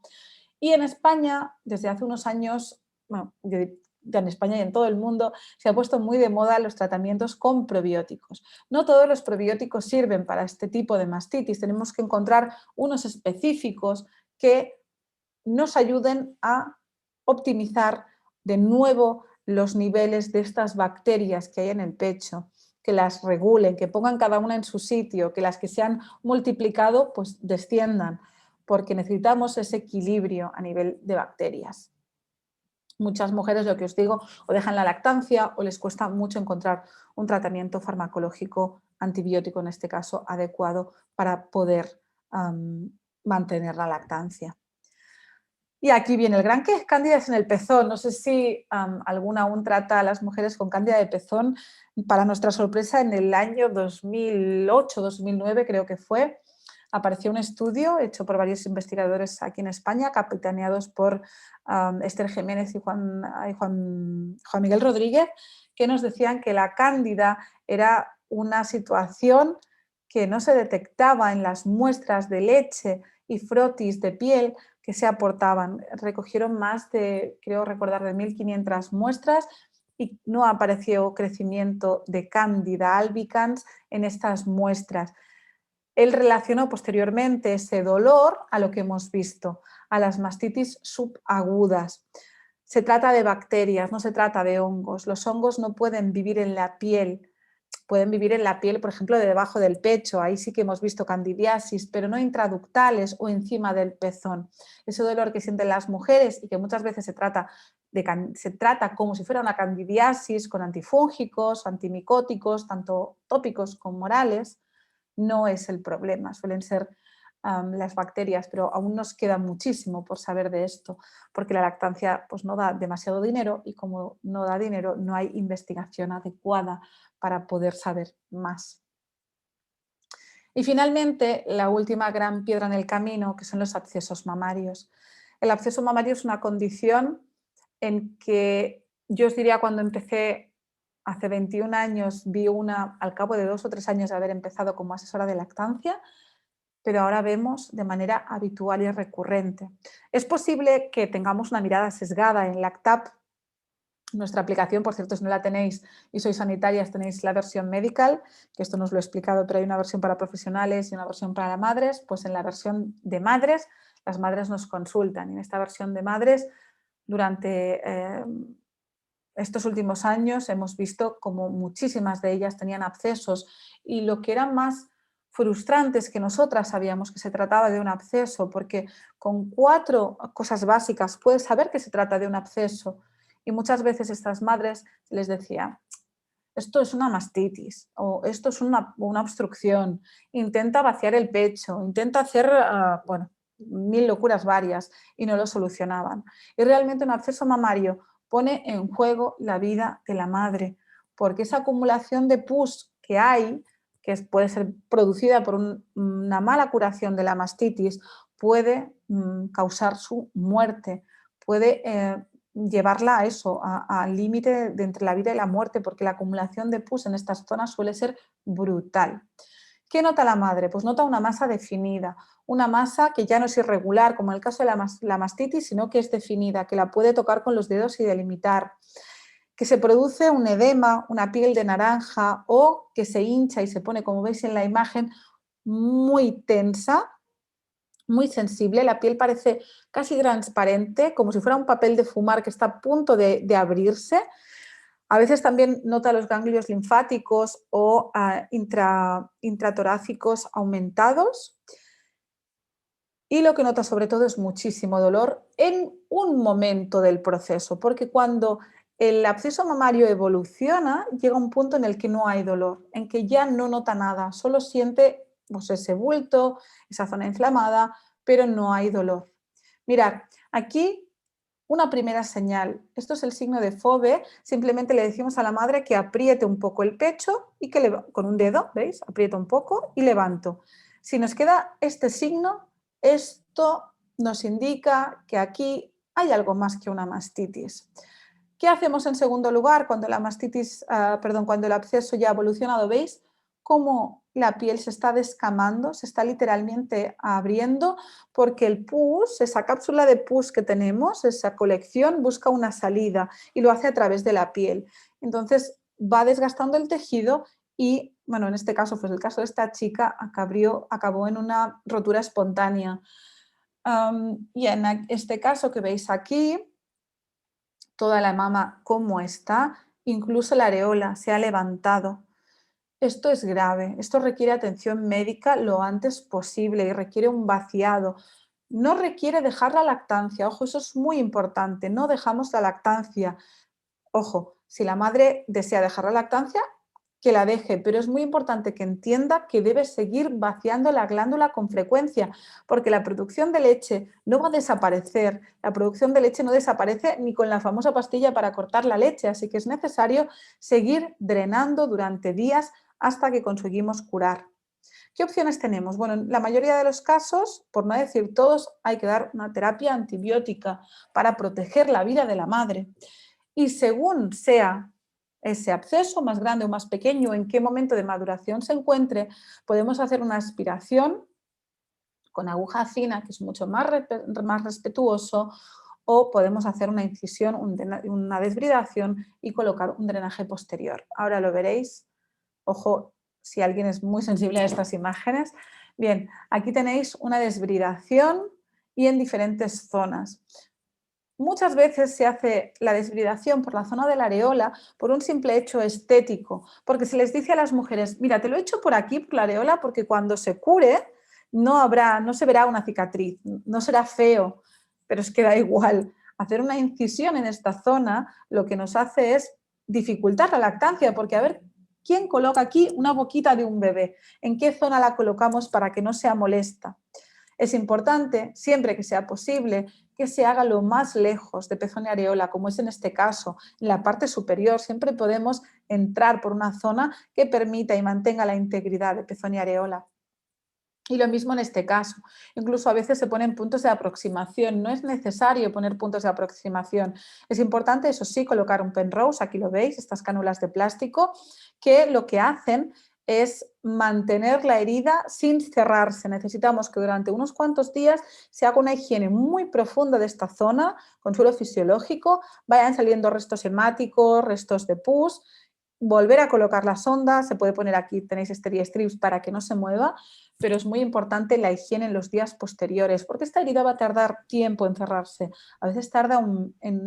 Y en España, desde hace unos años, bueno, ya en España y en todo el mundo, se ha puesto muy de moda los tratamientos con probióticos. No todos los probióticos sirven para este tipo de mastitis. Tenemos que encontrar unos específicos que nos ayuden a optimizar de nuevo los niveles de estas bacterias que hay en el pecho, que las regulen, que pongan cada una en su sitio, que las que se han multiplicado pues desciendan, porque necesitamos ese equilibrio a nivel de bacterias. Muchas mujeres, lo que os digo, o dejan la lactancia o les cuesta mucho encontrar un tratamiento farmacológico antibiótico, en este caso, adecuado para poder mantener la lactancia. Y aquí viene el gran, ¿qué es cándidas en el pezón? No sé si alguna aún trata a las mujeres con cándida de pezón. Para nuestra sorpresa, en el año 2008-2009 creo que fue, apareció un estudio hecho por varios investigadores aquí en España, capitaneados por Esther Jiménez y Juan Miguel Rodríguez, que nos decían que la cándida era una situación que no se detectaba en las muestras de leche y frotis de piel que se aportaban. Recogieron más de, creo recordar, de 1.500 muestras y no apareció crecimiento de Candida albicans en estas muestras. Él relacionó posteriormente ese dolor a lo que hemos visto, a las mastitis subagudas. Se trata de bacterias, no se trata de hongos. Los hongos no pueden vivir en la piel. Pueden vivir en la piel, por ejemplo, de debajo del pecho, ahí sí que hemos visto candidiasis, pero no intraductales o encima del pezón. Ese dolor que sienten las mujeres y que muchas veces se trata como si fuera una candidiasis con antifúngicos, antimicóticos, tanto tópicos como orales, no es el problema, suelen ser las bacterias, pero aún nos queda muchísimo por saber de esto, porque la lactancia pues, no da demasiado dinero y como no da dinero no hay investigación adecuada para poder saber más. Y finalmente, la última gran piedra en el camino, que son los abscesos mamarios. El absceso mamario es una condición en que yo os diría cuando empecé hace 21 años, vi una al cabo de 2 o 3 años de haber empezado como asesora de lactancia, pero ahora vemos de manera habitual y recurrente. Es posible que tengamos una mirada sesgada en LactApp. Nuestra aplicación, por cierto, si no la tenéis y sois sanitarias, tenéis la versión medical, que esto no os lo he explicado, pero hay una versión para profesionales y una versión para madres. Pues en la versión de madres, las madres nos consultan. Y en esta versión de madres, durante estos últimos años hemos visto como muchísimas de ellas tenían abscesos y lo que era más frustrante es que nosotras sabíamos que se trataba de un absceso porque con 4 cosas básicas puedes saber que se trata de un absceso y muchas veces estas madres les decía esto es una mastitis o esto es una obstrucción, intenta vaciar el pecho, intenta hacer, bueno, 1000 locuras varias y no lo solucionaban. Y realmente un absceso mamario pone en juego la vida de la madre, porque esa acumulación de pus que hay, que puede ser producida por una mala curación de la mastitis, puede causar su muerte, puede llevarla a eso, al límite de entre la vida y la muerte, porque la acumulación de pus en estas zonas suele ser brutal. ¿Qué nota la madre? Pues nota una masa definida, una masa que ya no es irregular, como en el caso de la mastitis, sino que es definida, que la puede tocar con los dedos y delimitar, que se produce un edema, una piel de naranja o que se hincha y se pone, como veis en la imagen, muy tensa, muy sensible, la piel parece casi transparente, como si fuera un papel de fumar que está a punto de abrirse. A veces también nota los ganglios linfáticos o intratorácicos aumentados. Y lo que nota sobre todo es muchísimo dolor en un momento del proceso, porque cuando el absceso mamario evoluciona, llega un punto en el que no hay dolor, en que ya no nota nada, solo siente pues, ese bulto, esa zona inflamada, pero no hay dolor. Mirad, aquí una primera señal. Esto es el signo de Fove. Simplemente le decimos a la madre que apriete un poco el pecho y que con un dedo, ¿veis? Aprieto un poco y levanto. Si nos queda este signo, esto nos indica que aquí hay algo más que una mastitis. ¿Qué hacemos en segundo lugar cuando la mastitis, cuando el absceso ya ha evolucionado? ¿Veis cómo la piel se está descamando, se está literalmente abriendo porque el pus, esa cápsula de pus que tenemos, esa colección, busca una salida y lo hace a través de la piel. Entonces va desgastando el tejido y, bueno, en este caso, pues el caso de esta chica acabó en una rotura espontánea. Y en este caso que veis aquí, toda la mama cómo está, incluso la areola se ha levantado. Esto es grave, esto requiere atención médica lo antes posible y requiere un vaciado. No requiere dejar la lactancia, ojo, eso es muy importante, no dejamos la lactancia. Ojo, si la madre desea dejar la lactancia, que la deje, pero es muy importante que entienda que debe seguir vaciando la glándula con frecuencia, porque la producción de leche no va a desaparecer, la producción de leche no desaparece ni con la famosa pastilla para cortar la leche, así que es necesario seguir drenando durante días hasta que conseguimos curar. ¿Qué opciones tenemos? Bueno, en la mayoría de los casos, por no decir todos, hay que dar una terapia antibiótica para proteger la vida de la madre. Y según sea ese absceso, más grande o más pequeño, en qué momento de maduración se encuentre, podemos hacer una aspiración con aguja fina, que es mucho más respetuoso, o podemos hacer una incisión, una desbridación y colocar un drenaje posterior. Ahora lo veréis. Ojo, si alguien es muy sensible a estas imágenes. Bien, aquí tenéis una desbridación y en diferentes zonas. Muchas veces se hace la desbridación por la zona de la areola por un simple hecho estético, porque se les dice a las mujeres, mira, te lo he hecho por aquí, por la areola, porque cuando se cure no se verá una cicatriz, no será feo, pero es que da igual. Hacer una incisión en esta zona lo que nos hace es dificultar la lactancia, porque a ver, ¿quién coloca aquí una boquita de un bebé? ¿En qué zona la colocamos para que no sea molesta? Es importante, siempre que sea posible, que se haga lo más lejos de pezón y areola, como es en este caso, en la parte superior. Siempre podemos entrar por una zona que permita y mantenga la integridad de pezón y areola. Y lo mismo en este caso. Incluso a veces se ponen puntos de aproximación. No es necesario poner puntos de aproximación. Es importante, eso sí, colocar un Penrose, aquí lo veis, estas cánulas de plástico, que lo que hacen es mantener la herida sin cerrarse. Necesitamos que durante unos cuantos días se haga una higiene muy profunda de esta zona, con suelo fisiológico, vayan saliendo restos hemáticos, restos de pus, volver a colocar la sonda, se puede poner aquí, tenéis strips para que no se mueva, pero es muy importante la higiene en los días posteriores, porque esta herida va a tardar tiempo en cerrarse. A veces tarda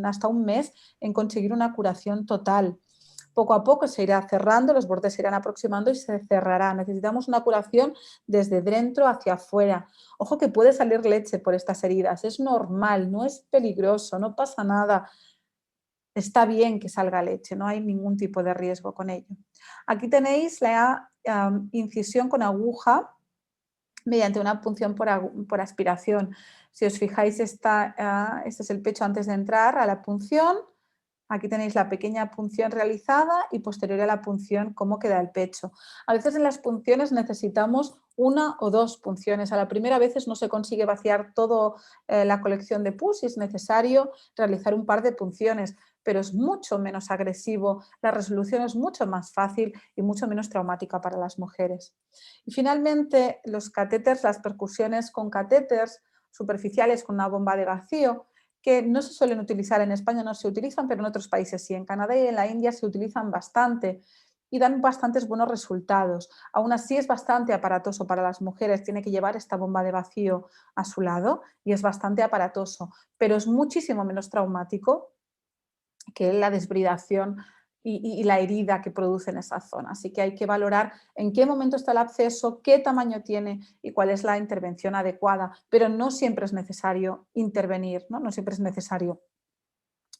hasta un mes en conseguir una curación total. Poco a poco se irá cerrando, los bordes se irán aproximando y se cerrará. Necesitamos una curación desde dentro hacia afuera. Ojo que puede salir leche por estas heridas, es normal, no es peligroso, no pasa nada. Está bien que salga leche, no hay ningún tipo de riesgo con ello. Aquí tenéis la incisión con aguja mediante una punción por aspiración. Si os fijáis, este es el pecho antes de entrar a la punción. Aquí tenéis la pequeña punción realizada y posterior a la punción cómo queda el pecho. A veces en las punciones necesitamos una o dos punciones. A la primera vez no se consigue vaciar toda la colección de pus y es necesario realizar un par de punciones, pero es mucho menos agresivo, la resolución es mucho más fácil y mucho menos traumática para las mujeres. Y finalmente, los catéteres, las percusiones con catéteres superficiales con una bomba de vacío, que no se suelen utilizar en España, no se utilizan, pero en otros países sí. En Canadá y en la India se utilizan bastante y dan bastantes buenos resultados. Aún así es bastante aparatoso para las mujeres, tiene que llevar esta bomba de vacío a su lado y es bastante aparatoso, pero es muchísimo menos traumático que la desbridación y la herida que produce en esa zona. Así que hay que valorar en qué momento está el absceso, qué tamaño tiene y cuál es la intervención adecuada, pero no siempre es necesario intervenir, no siempre es necesario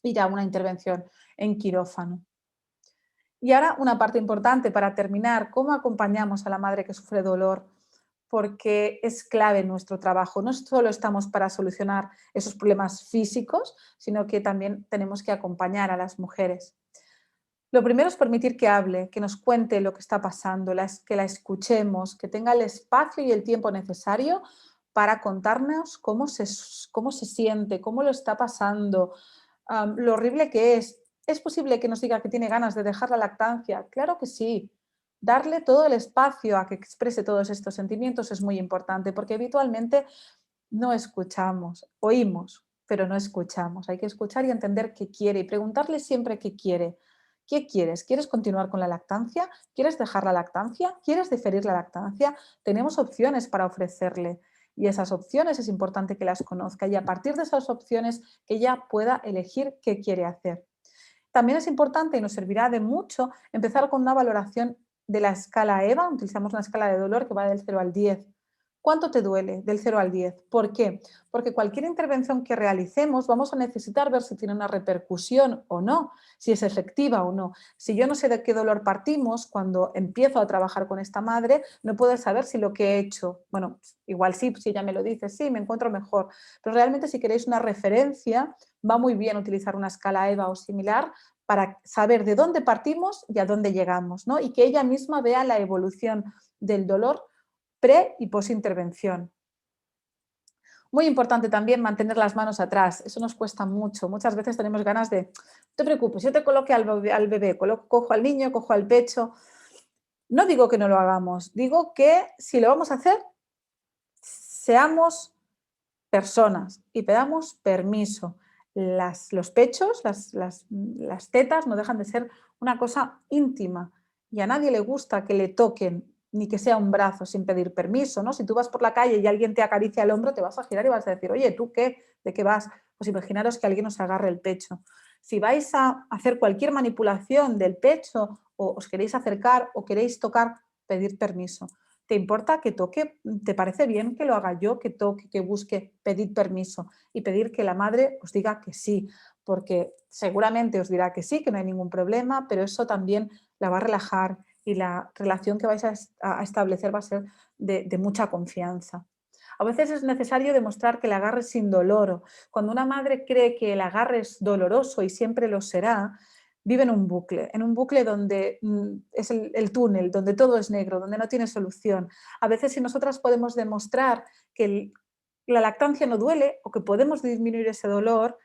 ir a una intervención en quirófano. Y ahora una parte importante para terminar, ¿cómo acompañamos a la madre que sufre dolor? Porque es clave en nuestro trabajo. No solo estamos para solucionar esos problemas físicos, sino que también tenemos que acompañar a las mujeres. Lo primero es permitir que hable, que nos cuente lo que está pasando, que la escuchemos, que tenga el espacio y el tiempo necesario para contarnos cómo se siente, cómo lo está pasando, lo horrible que es. ¿Es posible que nos diga que tiene ganas de dejar la lactancia? Claro que sí. darle todo el espacio a que exprese todos estos sentimientos es muy importante, porque habitualmente no escuchamos, oímos, pero no escuchamos. Hay que escuchar y entender qué quiere y preguntarle siempre qué quiere. ¿Qué quieres? ¿Quieres continuar con la lactancia? ¿Quieres dejar la lactancia? ¿Quieres diferir la lactancia? Tenemos opciones para ofrecerle y esas opciones es importante que las conozca y a partir de esas opciones que ella pueda elegir qué quiere hacer. También es importante y nos servirá de mucho empezar con una valoración de la escala EVA. Utilizamos una escala de dolor que va del 0 al 10. ¿Cuánto te duele? Del 0 al 10. ¿Por qué? Porque cualquier intervención que realicemos vamos a necesitar ver si tiene una repercusión o no, si es efectiva o no. Si yo no sé de qué dolor partimos, cuando empiezo a trabajar con esta madre, no puedo saber si lo que he hecho, bueno, igual sí, si ella me lo dice, sí, me encuentro mejor, pero realmente si queréis una referencia, va muy bien utilizar una escala EVA o similar para saber de dónde partimos y a dónde llegamos, ¿no? Y que ella misma vea la evolución del dolor pre y post intervención. Muy importante también mantener las manos atrás, eso nos cuesta mucho. Muchas veces tenemos ganas de, no te preocupes, yo te coloque al bebé, cojo al niño, cojo al pecho. No digo que no lo hagamos, digo que si lo vamos a hacer, seamos personas y pedamos permiso. Los pechos, las tetas no dejan de ser una cosa íntima y a nadie le gusta que le toquen ni que sea un brazo sin pedir permiso, ¿no? Si tú vas por la calle y alguien te acaricia el hombro, te vas a girar y vas a decir, oye, ¿tú qué? ¿De qué vas? Pues imaginaros que alguien os agarre el pecho. Si vais a hacer cualquier manipulación del pecho o os queréis acercar o queréis tocar, pedir permiso. ¿Te importa que toque? ¿Te parece bien que lo haga yo, que toque, que busque? Pedir permiso y pedir que la madre os diga que sí, porque seguramente os dirá que sí, que no hay ningún problema, pero eso también la va a relajar y la relación que vais a establecer va a ser de mucha confianza. A veces es necesario demostrar que el agarre es indoloro. Cuando una madre cree que el agarre es doloroso y siempre lo será, vive en un bucle donde es el túnel, donde todo es negro, donde no tiene solución. A veces si nosotras podemos demostrar que la lactancia no duele o que podemos disminuir ese dolor,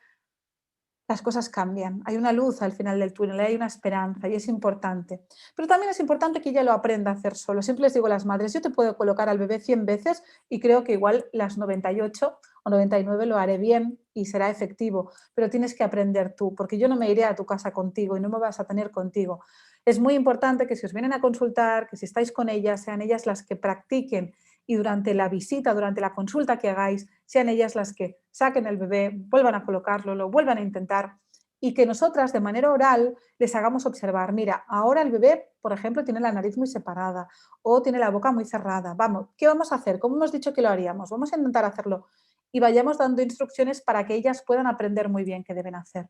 las cosas cambian. Hay una luz al final del túnel, hay una esperanza y es importante. Pero también es importante que ella lo aprenda a hacer solo. Siempre les digo a las madres, yo te puedo colocar al bebé 100 veces y creo que igual las 98 o 99 lo haré bien y será efectivo, pero tienes que aprender tú, porque yo no me iré a tu casa contigo y no me vas a tener contigo. Es muy importante que si os vienen a consultar, que si estáis con ellas, sean ellas las que practiquen y durante la visita, durante la consulta que hagáis, sean ellas las que saquen el bebé, vuelvan a colocarlo, lo vuelvan a intentar y que nosotras de manera oral les hagamos observar, mira, ahora el bebé, por ejemplo, tiene la nariz muy separada o tiene la boca muy cerrada. Vamos, ¿qué vamos a hacer? ¿Cómo hemos dicho que lo haríamos? Vamos a intentar hacerlo y vayamos dando instrucciones para que ellas puedan aprender muy bien qué deben hacer.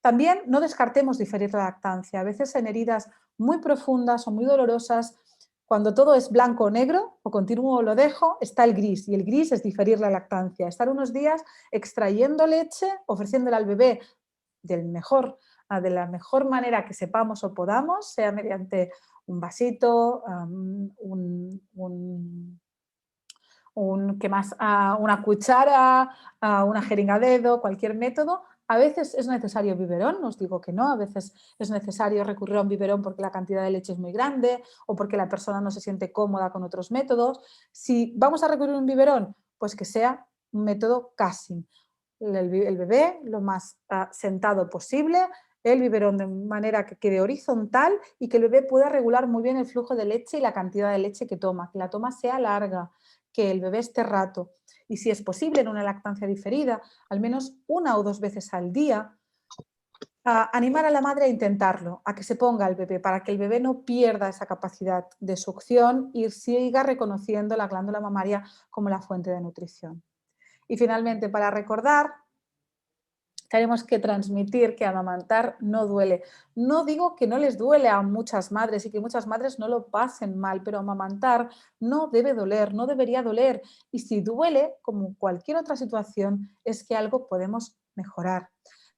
También no descartemos diferir la lactancia. A veces en heridas muy profundas o muy dolorosas, cuando todo es blanco o negro o continuo lo dejo, está el gris y el gris es diferir la lactancia. Estar unos días extrayendo leche, ofreciéndola al bebé de la mejor manera que sepamos o podamos, sea mediante un vasito, ¿qué más? Una cuchara, una jeringa a dedo, cualquier método. A veces es necesario biberón, no os digo que no, a veces es necesario recurrir a un biberón porque la cantidad de leche es muy grande o porque la persona no se siente cómoda con otros métodos. Si vamos a recurrir a un biberón, pues que sea un método casing. El bebé lo más sentado posible, el biberón de manera que quede horizontal y que el bebé pueda regular muy bien el flujo de leche y la cantidad de leche que toma, que la toma sea larga, que el bebé esté rato y si es posible en una lactancia diferida, al menos 1 o 2 veces al día, animar a la madre a intentarlo, a que se ponga el bebé, para que el bebé no pierda esa capacidad de succión y siga reconociendo la glándula mamaria como la fuente de nutrición. Y finalmente, para recordar, tenemos que transmitir que amamantar no duele. No digo que no les duele a muchas madres y que muchas madres no lo pasen mal, pero amamantar no debe doler, no debería doler. Y si duele, como cualquier otra situación, es que algo podemos mejorar.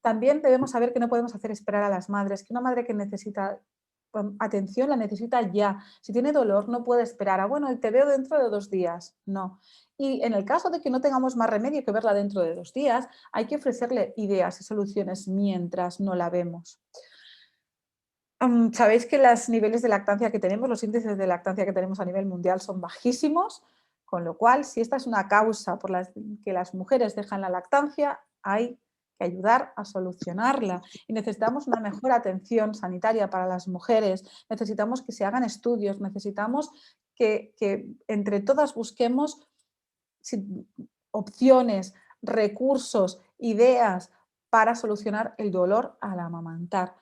También debemos saber que no podemos hacer esperar a las madres, que una madre que necesita atención la necesita ya. Si tiene dolor no puede esperar a, bueno, te veo dentro de 2 días. No. Y en el caso de que no tengamos más remedio que verla dentro de 2 días, hay que ofrecerle ideas y soluciones mientras no la vemos. Sabéis que los niveles de lactancia que tenemos, los índices de lactancia que tenemos a nivel mundial son bajísimos, con lo cual, si esta es una causa por la que las mujeres dejan la lactancia, hay que ayudar a solucionarla. Y necesitamos una mejor atención sanitaria para las mujeres, necesitamos que se hagan estudios, necesitamos que entre todas busquemos opciones, recursos, ideas para solucionar el dolor al amamantar,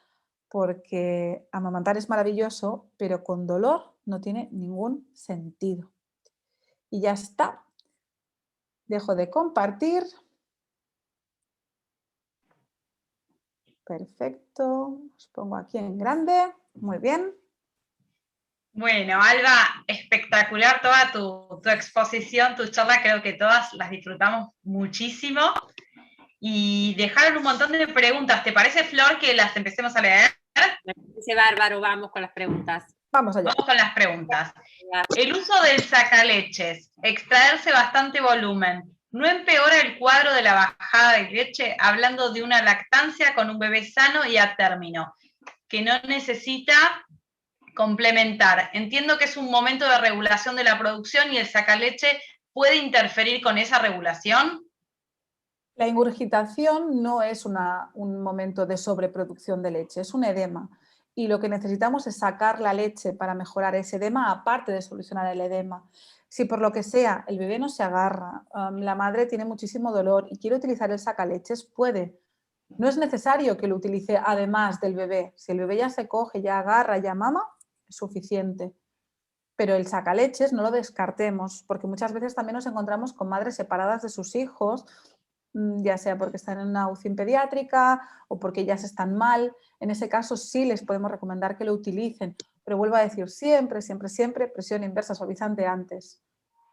porque amamantar es maravilloso, pero con dolor no tiene ningún sentido. Y ya está. Dejo de compartir. Perfecto. Os pongo aquí en grande. Muy bien. Bueno, Alba, espectacular toda tu exposición, tu charla, creo que todas las disfrutamos muchísimo. Y dejaron un montón de preguntas. ¿Te parece, Flor, que las empecemos a leer? Me parece bárbaro, vamos con las preguntas. Vamos allá. Vamos con las preguntas. El uso del sacaleches, extraerse bastante volumen, ¿no empeora el cuadro de la bajada de leche? Hablando de una lactancia con un bebé sano y a término, que no necesita complementar. Entiendo que es un momento de regulación de la producción y el sacaleche puede interferir con esa regulación. La ingurgitación no es un momento de sobreproducción de leche, es un edema. Y lo que necesitamos es sacar la leche para mejorar ese edema, aparte de solucionar el edema. Si por lo que sea el bebé no se agarra, la madre tiene muchísimo dolor y quiere utilizar el sacaleches, puede. No es necesario que lo utilice además del bebé. Si el bebé ya se coge, ya agarra, ya mama, es suficiente. Pero el sacaleches no lo descartemos, porque muchas veces también nos encontramos con madres separadas de sus hijos, ya sea porque están en una UCI pediátrica o porque ellas están mal. En ese caso sí les podemos recomendar que lo utilicen, pero vuelvo a decir, siempre, siempre, siempre presión inversa suavizante antes.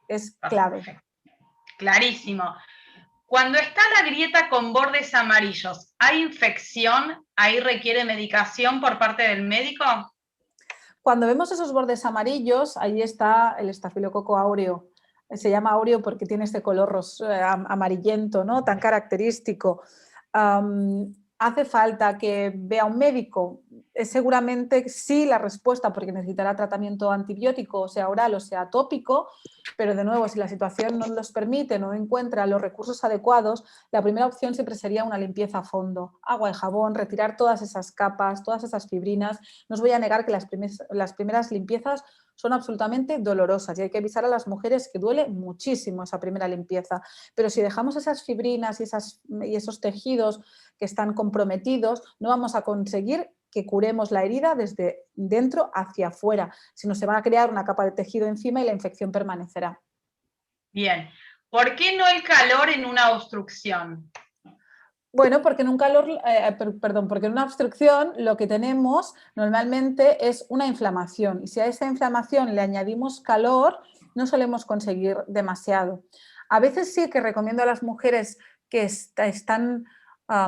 Es clave. Clarísimo. Cuando está la grieta con bordes amarillos, ¿hay infección? ¿Ahí requiere medicación por parte del médico? Cuando vemos esos bordes amarillos, ahí está el estafilococo áureo. Se llama áureo porque tiene este color amarillento, ¿no? Tan característico. ¿Hace falta que vea un médico? Seguramente sí la respuesta, porque necesitará tratamiento antibiótico, sea oral o sea tópico, pero de nuevo, si la situación no los permite, no encuentra los recursos adecuados, la primera opción siempre sería una limpieza a fondo. Agua y jabón, retirar todas esas capas, todas esas fibrinas. No os voy a negar que las primeras limpiezas son absolutamente dolorosas y hay que avisar a las mujeres que duele muchísimo esa primera limpieza. Pero si dejamos esas fibrinas y esos tejidos que están comprometidos, no vamos a conseguir que curemos la herida desde dentro hacia afuera, sino se va a crear una capa de tejido encima y la infección permanecerá. Bien. ¿Por qué no el calor en una obstrucción? Bueno, porque porque en una obstrucción lo que tenemos normalmente es una inflamación y si a esa inflamación le añadimos calor no solemos conseguir demasiado. A veces sí que recomiendo a las mujeres que están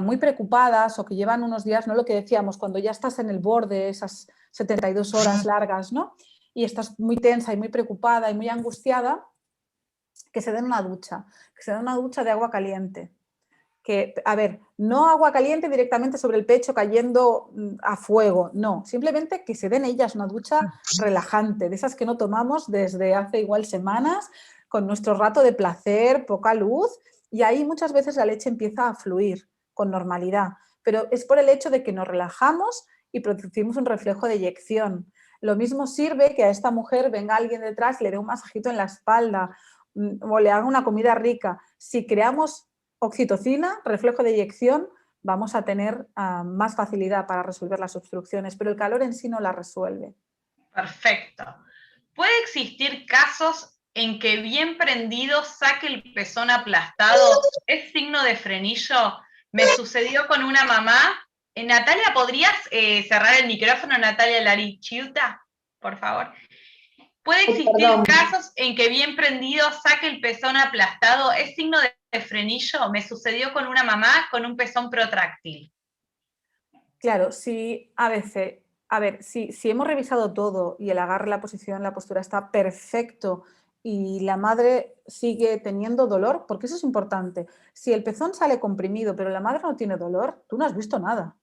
muy preocupadas o que llevan unos días, ¿no? Lo que decíamos, cuando ya estás en el borde, esas 72 horas largas, ¿no? Y estás muy tensa y muy preocupada y muy angustiada, que se den una ducha de agua caliente. Que, a ver, no agua caliente directamente sobre el pecho cayendo a fuego, no, simplemente que se den ellas una ducha relajante, de esas que no tomamos desde hace igual semanas, con nuestro rato de placer, poca luz, y ahí muchas veces la leche empieza a fluir con normalidad, pero es por el hecho de que nos relajamos y producimos un reflejo de eyección. Lo mismo sirve que a esta mujer venga alguien detrás y le dé un masajito en la espalda o le haga una comida rica. Si creamos oxitocina, reflejo de eyección, vamos a tener más facilidad para resolver las obstrucciones, pero el calor en sí no la resuelve. Perfecto. ¿Puede existir casos en que bien prendido saque el pezón aplastado? ¿Es signo de frenillo? Me sucedió con una mamá. Natalia, ¿podrías cerrar el micrófono, Natalia Larichiuta? Por favor. ¿Puede existir casos en que bien prendido saque el pezón aplastado? ¿Es signo de frenillo? Me sucedió con una mamá con un pezón protráctil. Claro, sí, a veces, a ver, si hemos revisado todo y el agarre, la posición, la postura está perfecto y la madre sigue teniendo dolor, porque eso es importante. Si el pezón sale comprimido pero la madre no tiene dolor, tú no has visto nada.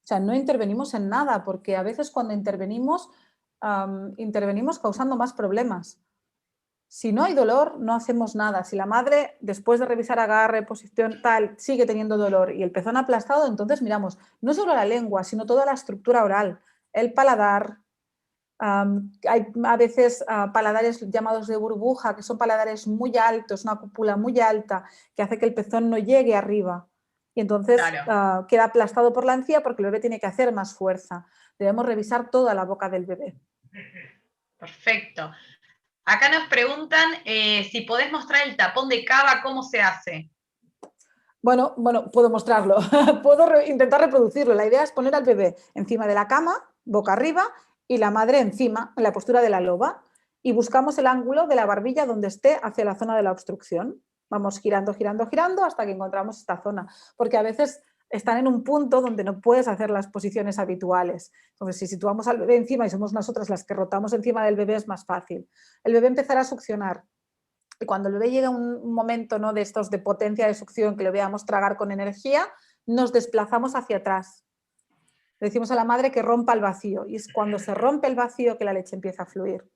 sea, no intervenimos en nada, porque a veces cuando intervenimos, intervenimos causando más problemas. Si no hay dolor, no hacemos nada. Si la madre, después de revisar agarre, posición, tal, sigue teniendo dolor y el pezón aplastado, entonces miramos no solo la lengua, sino toda la estructura oral, el paladar. Hay a veces paladares llamados de burbuja, que son paladares muy altos, una cúpula muy alta, que hace que el pezón no llegue arriba. Y entonces Claro. queda aplastado por la encía porque el bebé tiene que hacer más fuerza. Debemos revisar toda la boca del bebé. Perfecto. Acá nos preguntan si podés mostrar el tapón de cava, ¿cómo se hace? Bueno, puedo mostrarlo, puedo intentar reproducirlo. La idea es poner al bebé encima de la cama, boca arriba, y la madre encima, en la postura de la loba, y buscamos el ángulo de la barbilla donde esté hacia la zona de la obstrucción. Vamos girando, girando, girando hasta que encontramos esta zona, porque a veces están en un punto donde no puedes hacer las posiciones habituales. Entonces, si situamos al bebé encima y somos nosotras las que rotamos encima del bebé, es más fácil. El bebé empezará a succionar. Y cuando el bebé llega a un momento, ¿no?, de estos de potencia de succión, que le veamos tragar con energía, nos desplazamos hacia atrás. Le decimos a la madre que rompa el vacío, y es cuando se rompe el vacío que la leche empieza a fluir.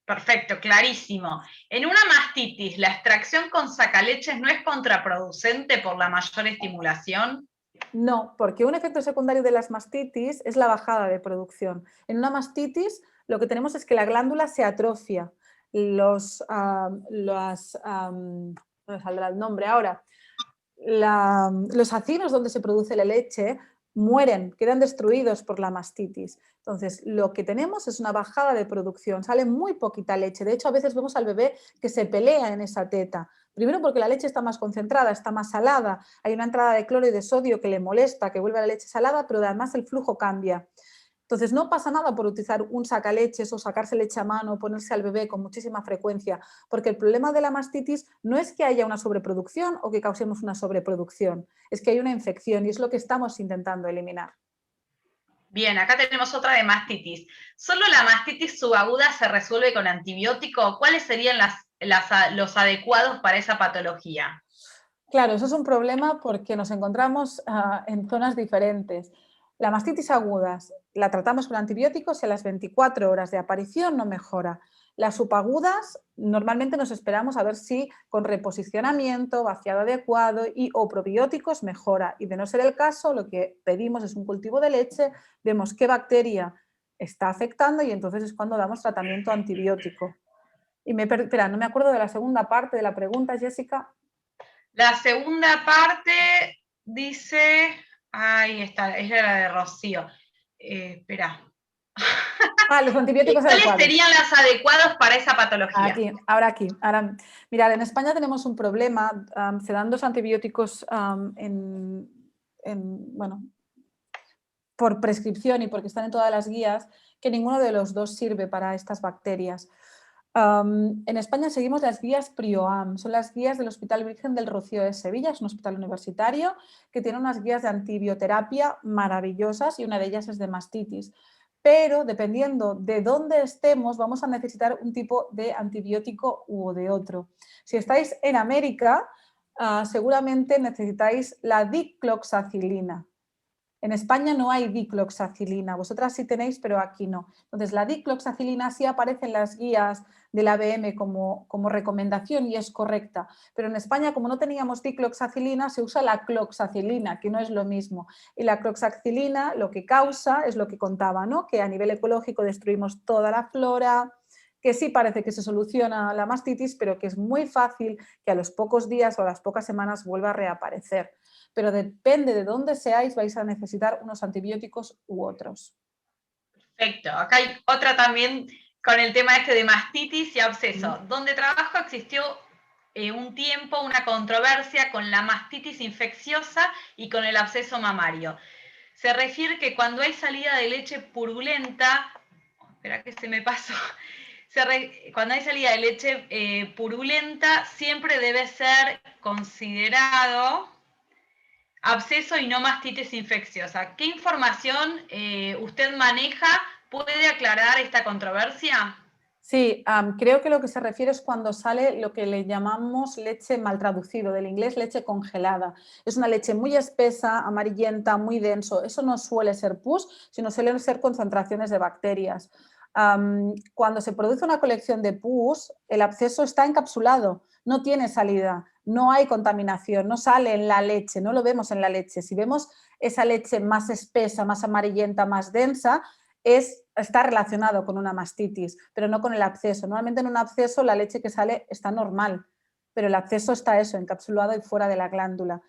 Perfecto, clarísimo. En una mastitis, ¿la extracción con sacaleches no es contraproducente por la mayor estimulación? No, porque un efecto secundario de las mastitis es la bajada de producción. En una mastitis lo que tenemos es que la glándula se atrofia. No me saldrá el nombre ahora. Los acinos donde se produce la leche mueren, quedan destruidos por la mastitis. Entonces, lo que tenemos es una bajada de producción, sale muy poquita leche. De hecho, a veces vemos al bebé que se pelea en esa teta. Primero porque la leche está más concentrada, está más salada, hay una entrada de cloro y de sodio que le molesta, que vuelve a la leche salada, pero además el flujo cambia. Entonces, no pasa nada por utilizar un sacaleches o sacarse leche a mano, ponerse al bebé con muchísima frecuencia, porque el problema de la mastitis no es que haya una sobreproducción o que causemos una sobreproducción, es que hay una infección y es lo que estamos intentando eliminar. Bien, acá tenemos otra de mastitis. ¿Solo la mastitis subaguda se resuelve con antibiótico? ¿Cuáles serían los adecuados para esa patología? Claro, eso es un problema porque nos encontramos en zonas diferentes. La mastitis aguda la tratamos con antibióticos y a las 24 horas de aparición no mejora. Las subagudas normalmente nos esperamos a ver si con reposicionamiento, vaciado adecuado y o probióticos mejora. Y de no ser el caso, lo que pedimos es un cultivo de leche, vemos qué bacteria está afectando y entonces es cuando damos tratamiento antibiótico. Y espera, no me acuerdo de la segunda parte de la pregunta, Jessica. La segunda parte dice, ahí está, es la de Rocío. Espera. Los antibióticos ¿Cuáles adecuados. serían los adecuados para esa patología? Aquí. Ahora, mirad, en España tenemos un problema, se dan dos antibióticos bueno, por prescripción y porque están en todas las guías, que ninguno de los dos sirve para estas bacterias. En España seguimos las guías PRIOAM, son las guías del Hospital Virgen del Rocío de Sevilla, es un hospital universitario que tiene unas guías de antibioterapia maravillosas y una de ellas es de mastitis. Pero dependiendo de dónde estemos vamos a necesitar un tipo de antibiótico u de otro. Si estáis en América, seguramente necesitáis la dicloxacilina. En España no hay dicloxacilina, vosotras sí tenéis, pero aquí no. Entonces, la dicloxacilina sí aparece en las guías del ABM como recomendación y es correcta, pero en España, como no teníamos dicloxacilina, se usa la cloxacilina, que no es lo mismo. Y la cloxacilina lo que causa es lo que contaba, ¿no?, que a nivel ecológico destruimos toda la flora, que sí parece que se soluciona la mastitis, pero que es muy fácil que a los pocos días o a las pocas semanas vuelva a reaparecer. Pero depende de dónde seáis, vais a necesitar unos antibióticos u otros. Perfecto. Acá hay otra también con el tema este de mastitis y absceso. Donde trabajo existió un tiempo una controversia con la mastitis infecciosa y con el absceso mamario. Se refiere que cuando hay salida de leche purulenta, espera que se me pasó, cuando hay salida de leche purulenta siempre debe ser considerado absceso y no mastitis infecciosa. ¿Qué información usted maneja? ¿Puede aclarar esta controversia? Sí, creo que lo que se refiere es cuando sale lo que le llamamos leche mal traducido, del inglés leche congelada. Es una leche muy espesa, amarillenta, muy denso. Eso no suele ser pus, sino suelen ser concentraciones de bacterias. Cuando se produce una colección de pus, el absceso está encapsulado, no tiene salida, no hay contaminación, no sale en la leche, no lo vemos en la leche. Si vemos esa leche más espesa, más amarillenta, más densa, está relacionado con una mastitis, pero no con el absceso. Normalmente en un absceso la leche que sale está normal, pero el absceso está encapsulado y fuera de la glándula.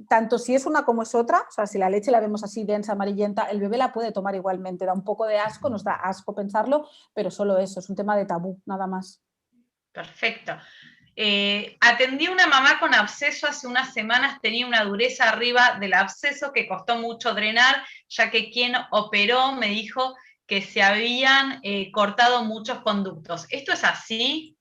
Tanto si es una como es otra, o sea, si la leche la vemos así densa, amarillenta, el bebé la puede tomar igualmente. Da un poco de asco, nos da asco pensarlo, pero solo eso, es un tema de tabú, nada más. Perfecto. Atendí a una mamá con absceso hace unas semanas, tenía una dureza arriba del absceso que costó mucho drenar, ya que quien operó me dijo que se habían cortado muchos conductos. ¿Esto es así?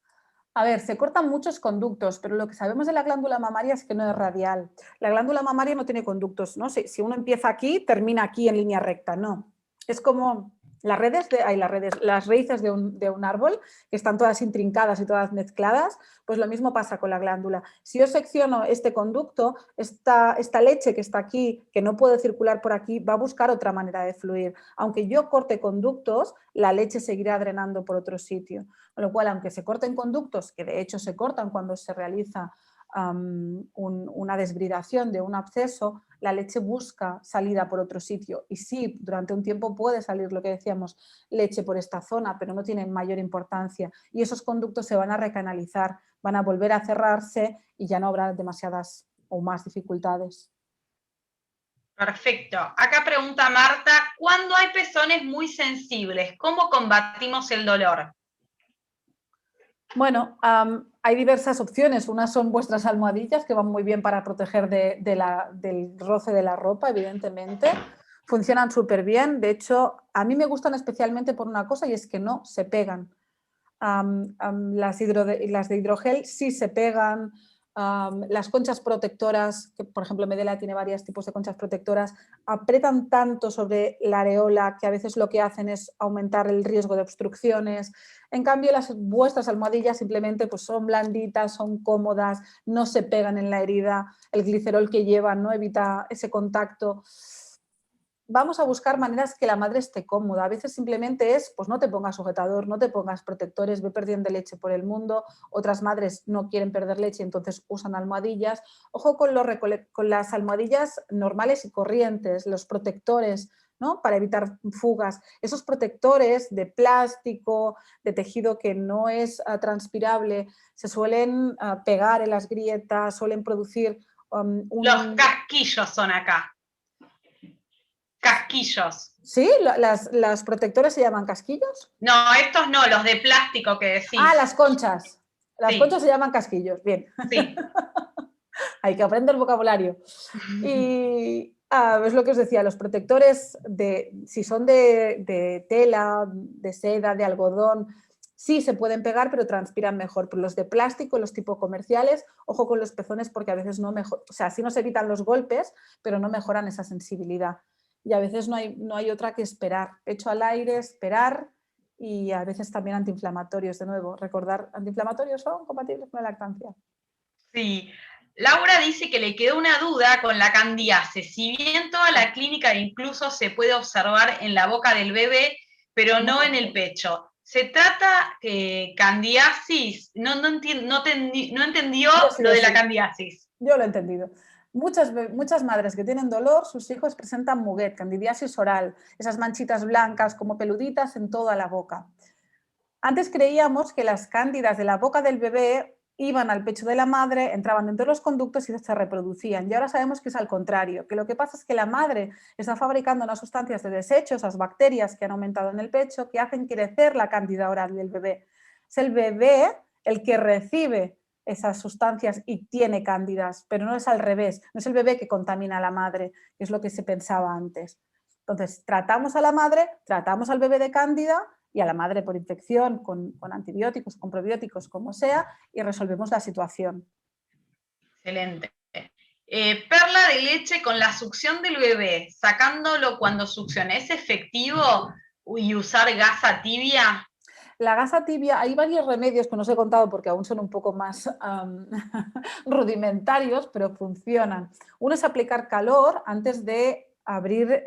A ver, se cortan muchos conductos, pero lo que sabemos de la glándula mamaria es que no es radial. La glándula mamaria no tiene conductos, ¿no? Si uno empieza aquí, termina aquí en línea recta, no. Es como las raíces de un árbol, que están todas intrincadas y todas mezcladas, pues lo mismo pasa con la glándula. Si yo secciono este conducto, esta leche que está aquí, que no puede circular por aquí, va a buscar otra manera de fluir. Aunque yo corte conductos, la leche seguirá drenando por otro sitio. Con lo cual, aunque se corten conductos, que de hecho se cortan cuando se realiza una desbridación de un absceso, la leche busca salida por otro sitio. Y sí, durante un tiempo puede salir lo que decíamos, leche por esta zona, pero no tiene mayor importancia. Y esos conductos se van a recanalizar, van a volver a cerrarse y ya no habrá demasiadas o más dificultades. Perfecto. Acá pregunta Marta, ¿cuándo hay pezones muy sensibles? ¿Cómo combatimos el dolor? Bueno, hay diversas opciones. Unas son vuestras almohadillas, que van muy bien para proteger del roce de la ropa, evidentemente. Funcionan súper bien. De hecho, a mí me gustan especialmente por una cosa y es que no se pegan. Las de hidrogel sí se pegan. Las conchas protectoras, que por ejemplo Medela tiene varios tipos de conchas protectoras, apretan tanto sobre la areola que a veces lo que hacen es aumentar el riesgo de obstrucciones. En cambio, vuestras almohadillas simplemente pues, son blanditas, son cómodas, no se pegan en la herida, el glicerol que llevan no evita ese contacto. Vamos a buscar maneras que la madre esté cómoda. A veces simplemente es, pues no te pongas sujetador, no te pongas protectores, ve perdiendo leche por el mundo. Otras madres no quieren perder leche, entonces usan almohadillas. Ojo con las almohadillas normales y corrientes, los protectores, ¿no? Para evitar fugas. Esos protectores de plástico, de tejido que no es transpirable, se suelen pegar en las grietas, suelen producir Los casquillos son acá. Casquillos. ¿Sí? ¿Las protectores se llaman casquillos? No, estos no, los de plástico que decís. Ah, las conchas. Las Sí. conchas se llaman casquillos. Bien. Sí. Hay que aprender vocabulario. Y es lo que os decía, los protectores, si son de tela, de seda, de algodón, sí se pueden pegar, pero transpiran mejor. Pero los de plástico, los tipo comerciales, ojo con los pezones porque a veces no mejoran. O sea, sí nos evitan los golpes, pero no mejoran esa sensibilidad. Y a veces no hay otra que esperar. Pecho al aire, esperar y a veces también antiinflamatorios. De nuevo, recordar, antiinflamatorios son compatibles con la lactancia. Sí. Laura dice que le quedó una duda con la candidiasis. Si bien toda la clínica incluso se puede observar en la boca del bebé, pero no en el pecho. ¿Se trata candidiasis? No entendió lo de la candidiasis. Yo lo he entendido. Muchas madres que tienen dolor, sus hijos presentan muguet, candidiasis oral, esas manchitas blancas como peluditas en toda la boca. Antes creíamos que las cándidas de la boca del bebé iban al pecho de la madre, entraban dentro de los conductos y se reproducían. Y ahora sabemos que es al contrario, que lo que pasa es que la madre está fabricando unas sustancias de desecho, esas bacterias que han aumentado en el pecho, que hacen crecer la cándida oral del bebé. Es el bebé el que recibe esas sustancias y tiene cándidas, pero no es al revés, no es el bebé que contamina a la madre, que es lo que se pensaba antes. Entonces, tratamos a la madre, tratamos al bebé de cándida y a la madre por infección, con antibióticos, con probióticos, como sea, y resolvemos la situación. Excelente. Perla de leche con la succión del bebé, sacándolo cuando succiona, ¿es efectivo y usar gasa tibia? La gasa tibia, hay varios remedios que no os he contado porque aún son un poco más rudimentarios, pero funcionan. Uno es aplicar calor antes de abrir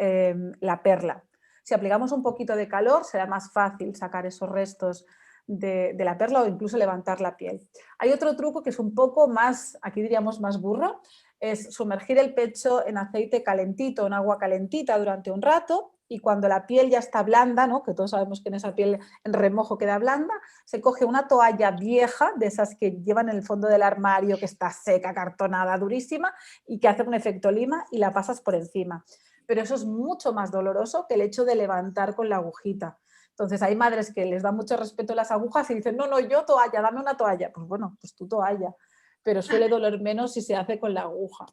la perla. Si aplicamos un poquito de calor, será más fácil sacar esos restos de la perla o incluso levantar la piel. Hay otro truco que es un poco más, aquí diríamos más burro, es sumergir el pecho en aceite calentito, en agua calentita durante un rato, y cuando la piel ya está blanda, ¿no? Que todos sabemos que en esa piel en remojo queda blanda, se coge una toalla vieja, de esas que llevan en el fondo del armario, que está seca, cartonada, durísima, y que hace un efecto lima, y la pasas por encima. Pero eso es mucho más doloroso que el hecho de levantar con la agujita. Entonces hay madres que les da mucho respeto a las agujas y dicen, no, no, yo toalla, dame una toalla. Pues bueno, pues tu toalla, pero suele doler menos si se hace con la aguja.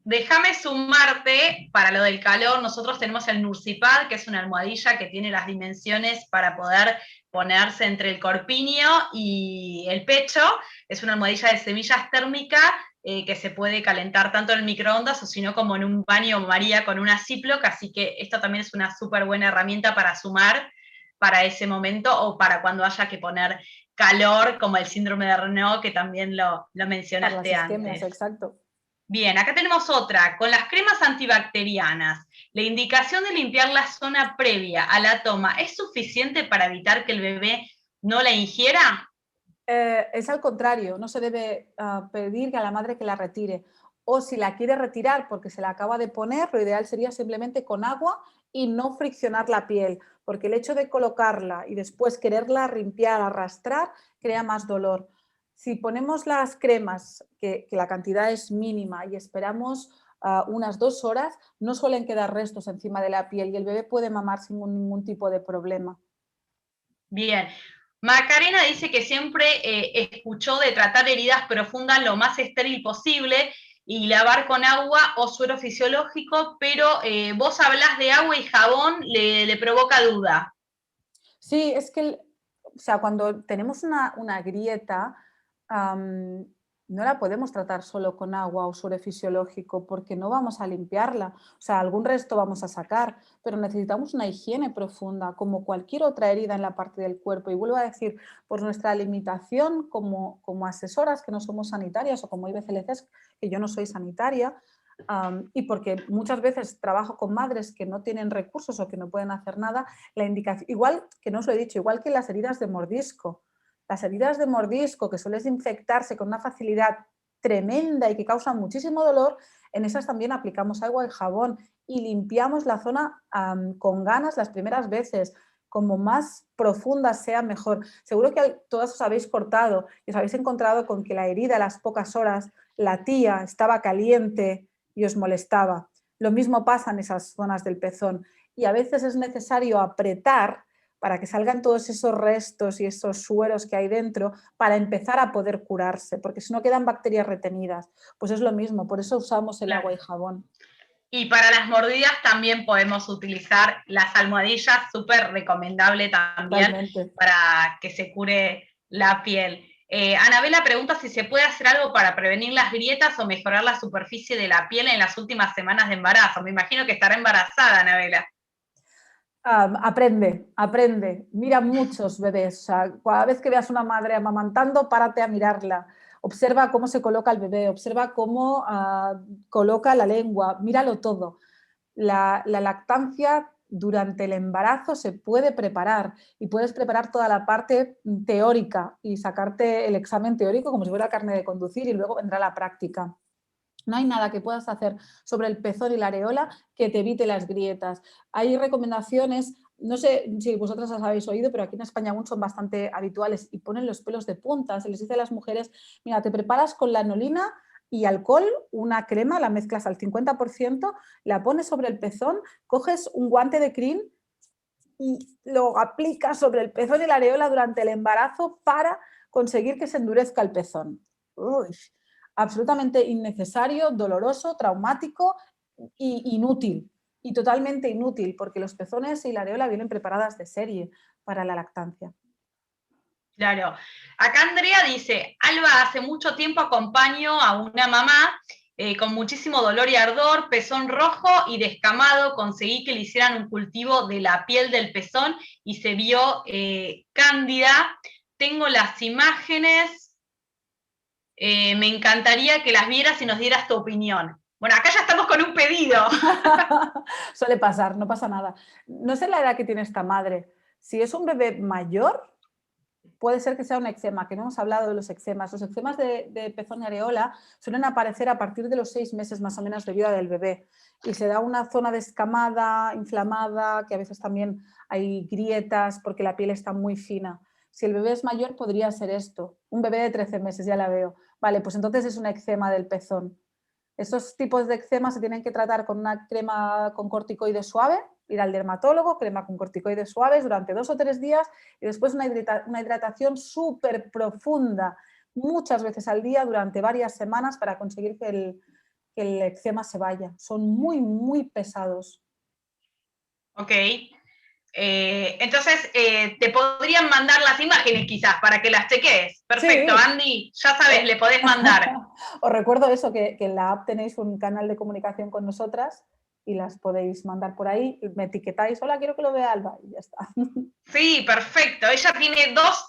Déjame sumarte para lo del calor. Nosotros tenemos el Nursipad, que es una almohadilla que tiene las dimensiones para poder ponerse entre el corpiño y el pecho. Es una almohadilla de semillas térmica que se puede calentar tanto en el microondas o sino como en un baño María con una Ziploc, así que esto también es una súper buena herramienta para sumar para ese momento o para cuando haya que poner calor, como el síndrome de Renault, que también lo mencionaste para las isquemias, antes. exacto. Bien, acá tenemos otra, con las cremas antibacterianas. ¿La indicación de limpiar la zona previa a la toma es suficiente para evitar que el bebé no la ingiera? Es al contrario, no se debe pedir a la madre que la retire. O si la quiere retirar porque se la acaba de poner, lo ideal sería simplemente con agua y no friccionar la piel, porque el hecho de colocarla y después quererla limpiar, arrastrar, crea más dolor. Si ponemos las cremas, que la cantidad es mínima, y esperamos unas 2 horas, no suelen quedar restos encima de la piel y el bebé puede mamar sin ningún tipo de problema. Bien. Macarena dice que siempre escuchó de tratar heridas profundas lo más estéril posible y lavar con agua o suero fisiológico, pero vos hablás de agua y jabón, le provoca duda. Sí, es que, o sea, cuando tenemos una grieta, no la podemos tratar solo con agua o suero fisiológico porque no vamos a limpiarla. O sea, algún resto vamos a sacar, pero necesitamos una higiene profunda, como cualquier otra herida en la parte del cuerpo. Y vuelvo a decir, por nuestra limitación como asesoras que no somos sanitarias o como IBCLCs, que yo no soy sanitaria, y porque muchas veces trabajo con madres que no tienen recursos o que no pueden hacer nada, la indicación, igual que no os lo he dicho, igual que las heridas de mordisco. Las heridas de mordisco que suelen infectarse con una facilidad tremenda y que causan muchísimo dolor, en esas también aplicamos agua y jabón y limpiamos la zona con ganas las primeras veces. Como más profunda sea, mejor. Seguro que todas os habéis cortado y os habéis encontrado con que la herida a las pocas horas, la tía estaba caliente y os molestaba. Lo mismo pasa en esas zonas del pezón y a veces es necesario apretar para que salgan todos esos restos y esos sueros que hay dentro para empezar a poder curarse, porque si no quedan bacterias retenidas. Pues es lo mismo, por eso usamos el agua y jabón. Y para las mordidas también podemos utilizar las almohadillas, súper recomendable también. Totalmente. Para que se cure la piel. Anabela pregunta si se puede hacer algo para prevenir las grietas o mejorar la superficie de la piel en las últimas semanas de embarazo. Me imagino que estará embarazada, Anabela. Aprende. Mira muchos bebés. O sea, cada vez que veas una madre amamantando, párate a mirarla. Observa cómo se coloca el bebé, observa cómo coloca la lengua, míralo todo. La lactancia durante el embarazo se puede preparar y puedes preparar toda la parte teórica y sacarte el examen teórico como si fuera carnet de conducir y luego vendrá la práctica. No hay nada que puedas hacer sobre el pezón y la areola que te evite las grietas. Hay recomendaciones, no sé si vosotras las habéis oído, pero aquí en España aún son bastante habituales y ponen los pelos de punta. Se les dice a las mujeres, mira, te preparas con lanolina y alcohol una crema, la mezclas al 50%, la pones sobre el pezón, coges un guante de crin y lo aplicas sobre el pezón y la areola durante el embarazo para conseguir que se endurezca el pezón. Uy, absolutamente innecesario, doloroso, traumático e inútil. Y totalmente inútil, porque los pezones y la areola vienen preparadas de serie para la lactancia. Claro. Acá Andrea dice, Alba, hace mucho tiempo acompaño a una mamá con muchísimo dolor y ardor, pezón rojo y descamado, conseguí que le hicieran un cultivo de la piel del pezón y se vio cándida. Tengo las imágenes, me encantaría que las vieras y nos dieras tu opinión. Bueno, acá ya estamos con un pedido. Suele pasar, no pasa nada. No sé la edad que tiene esta madre. Si es un bebé mayor, puede ser que sea un eczema, que no hemos hablado de los eczemas. Los eczemas de pezón y areola suelen aparecer a partir de los 6 meses más o menos de vida del bebé y se da una zona descamada, inflamada, que a veces también hay grietas porque la piel está muy fina. Si el bebé es mayor podría ser esto, un bebé de 13 meses, ya la veo. Vale, pues entonces es un eczema del pezón. Estos tipos de eczemas se tienen que tratar con una crema con corticoides suave, ir al dermatólogo, crema con corticoides suaves durante 2 o 3 días y después una hidratación súper profunda, muchas veces al día durante varias semanas para conseguir que el eczema se vaya. Son muy, muy pesados. Ok. Entonces, te podrían mandar las imágenes quizás para que las cheques. Perfecto, Sí. Andy, ya sabes, le podés mandar. Os recuerdo eso, que en la app tenéis un canal de comunicación con nosotras y las podéis mandar por ahí, me etiquetáis, hola, quiero que lo vea Alba, y ya está. Sí, perfecto. Ella tiene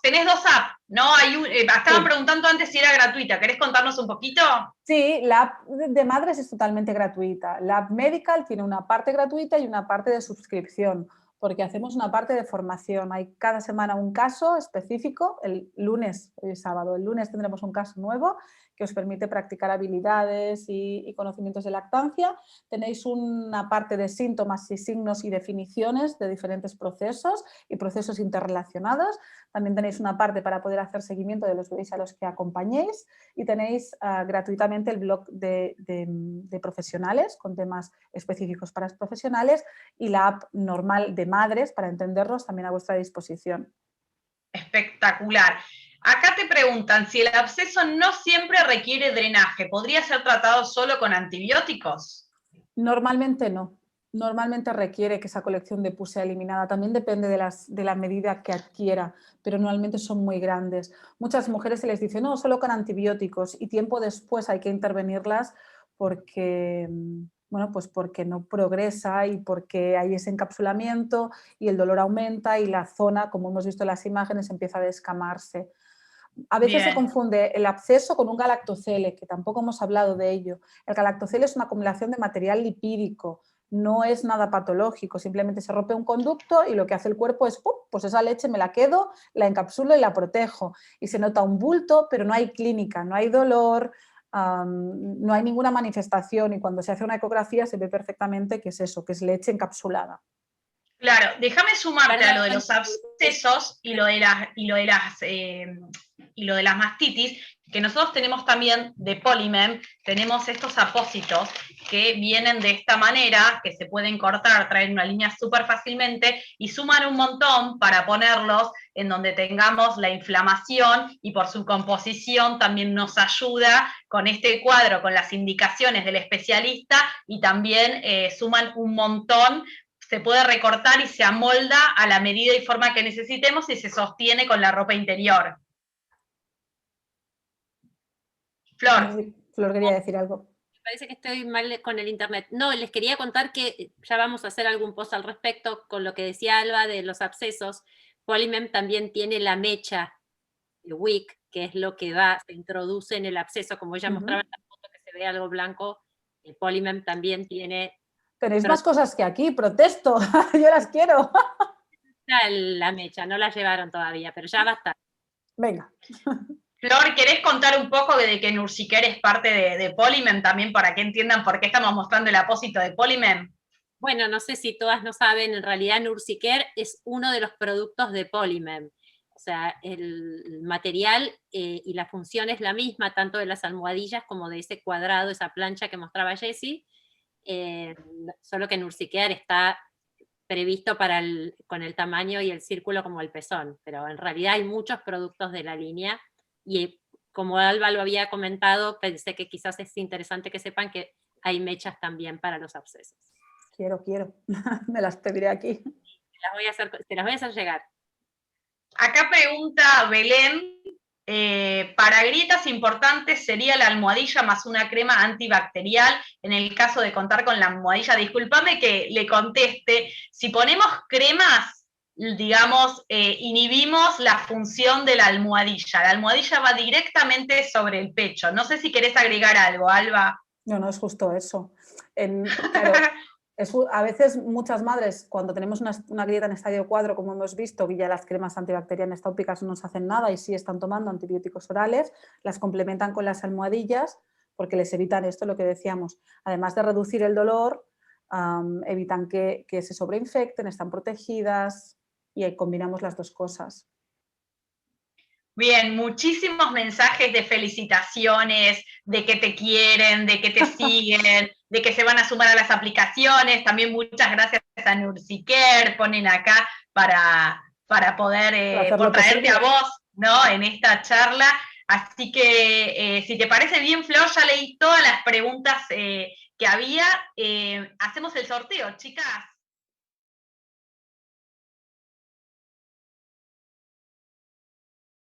tenés dos apps, ¿no? Estaban Sí. preguntando antes si era gratuita. ¿Querés contarnos un poquito? Sí, la app de madres es totalmente gratuita. La app Medical tiene una parte gratuita y una parte de suscripción, porque hacemos una parte de formación. Hay cada semana un caso específico, el lunes, hoy es sábado, el lunes tendremos un caso nuevo que os permite practicar habilidades y conocimientos de lactancia. Tenéis una parte de síntomas y signos y definiciones de diferentes procesos y procesos interrelacionados. También tenéis una parte para poder hacer seguimiento de los bebés a los que acompañéis y tenéis gratuitamente el blog de profesionales con temas específicos para los profesionales y la app normal de madres para entenderlos también a vuestra disposición. Espectacular. Acá te preguntan si el absceso no siempre requiere drenaje, ¿podría ser tratado solo con antibióticos? Normalmente no. Normalmente requiere que esa colección de pus sea eliminada. También depende de la medida que adquiera, pero normalmente son muy grandes. Muchas mujeres se les dice, no, solo con antibióticos y tiempo después hay que intervenirlas porque, bueno, pues porque no progresa y porque hay ese encapsulamiento y el dolor aumenta y la zona, como hemos visto en las imágenes, empieza a descamarse. A veces se Bien. confunde el absceso con un galactocele, que tampoco hemos hablado de ello. El galactocele es una acumulación de material lipídico, no es nada patológico, simplemente se rompe un conducto y lo que hace el cuerpo es, ¡pum!, pues esa leche me la quedo, la encapsulo y la protejo. Y se nota un bulto, pero no hay clínica, no hay dolor, no hay ninguna manifestación y cuando se hace una ecografía se ve perfectamente que es eso, que es leche encapsulada. Claro, déjame sumarte a lo de Perdón. los abscesos y lo de las mastitis, que nosotros tenemos también de Polymem, tenemos estos apósitos que vienen de esta manera, que se pueden cortar, traen una línea súper fácilmente y suman un montón para ponerlos en donde tengamos la inflamación y por su composición también nos ayuda con este cuadro, con las indicaciones del especialista y también suman un montón. Se puede recortar y se amolda a la medida y forma que necesitemos y se sostiene con la ropa interior. Flor. Flor quería decir algo. Me parece que estoy mal con el internet. No, les quería contar que ya vamos a hacer algún post al respecto con lo que decía Alba de los abscesos. Polymem también tiene la mecha de Wick, que es lo que se introduce en el absceso, como ella mostraba en la foto que se ve algo blanco. El Polymem también tiene... Tenéis más cosas que aquí, protesto, yo las quiero. La mecha, no la llevaron todavía, pero ya va a estar. Venga. Flor, ¿querés contar un poco de que Nursiquer es parte de Polymem también para que entiendan por qué estamos mostrando el apósito de Polymem? Bueno, no sé si todas no saben, en realidad Nursiquer es uno de los productos de Polymem. O sea, el material y la función es la misma, tanto de las almohadillas como de ese cuadrado, esa plancha que mostraba Jessie, solo que Nursiquer está previsto con el tamaño y el círculo como el pezón, pero en realidad hay muchos productos de la línea y como Alba lo había comentado, pensé que quizás es interesante que sepan que hay mechas también para los abscesos. Quiero. Me las pediré aquí. Te las voy a hacer llegar. Acá pregunta Belén, Para grietas importantes sería la almohadilla más una crema antibacterial, en el caso de contar con la almohadilla. Discúlpame que le conteste, si ponemos cremas, digamos, inhibimos la función de la almohadilla. La almohadilla va directamente sobre el pecho. No sé si querés agregar algo, Alba. No, es justo eso. Claro, a veces muchas madres, cuando tenemos una grieta en estadio 4, como hemos visto, que ya las cremas antibacterianas tópicas no nos hacen nada y sí están tomando antibióticos orales, las complementan con las almohadillas porque les evitan esto, lo que decíamos. Además de reducir el dolor, evitan que se sobreinfecten, están protegidas y ahí combinamos las dos cosas. Bien, muchísimos mensajes de felicitaciones, de que te quieren, de que te siguen, de que se van a sumar a las aplicaciones. También muchas gracias a NursiCare, ponen acá para poder, por traerte a vos, ¿no? En esta charla. Así que, si te parece bien, Flor, ya leí todas las preguntas que había. Hacemos el sorteo, chicas.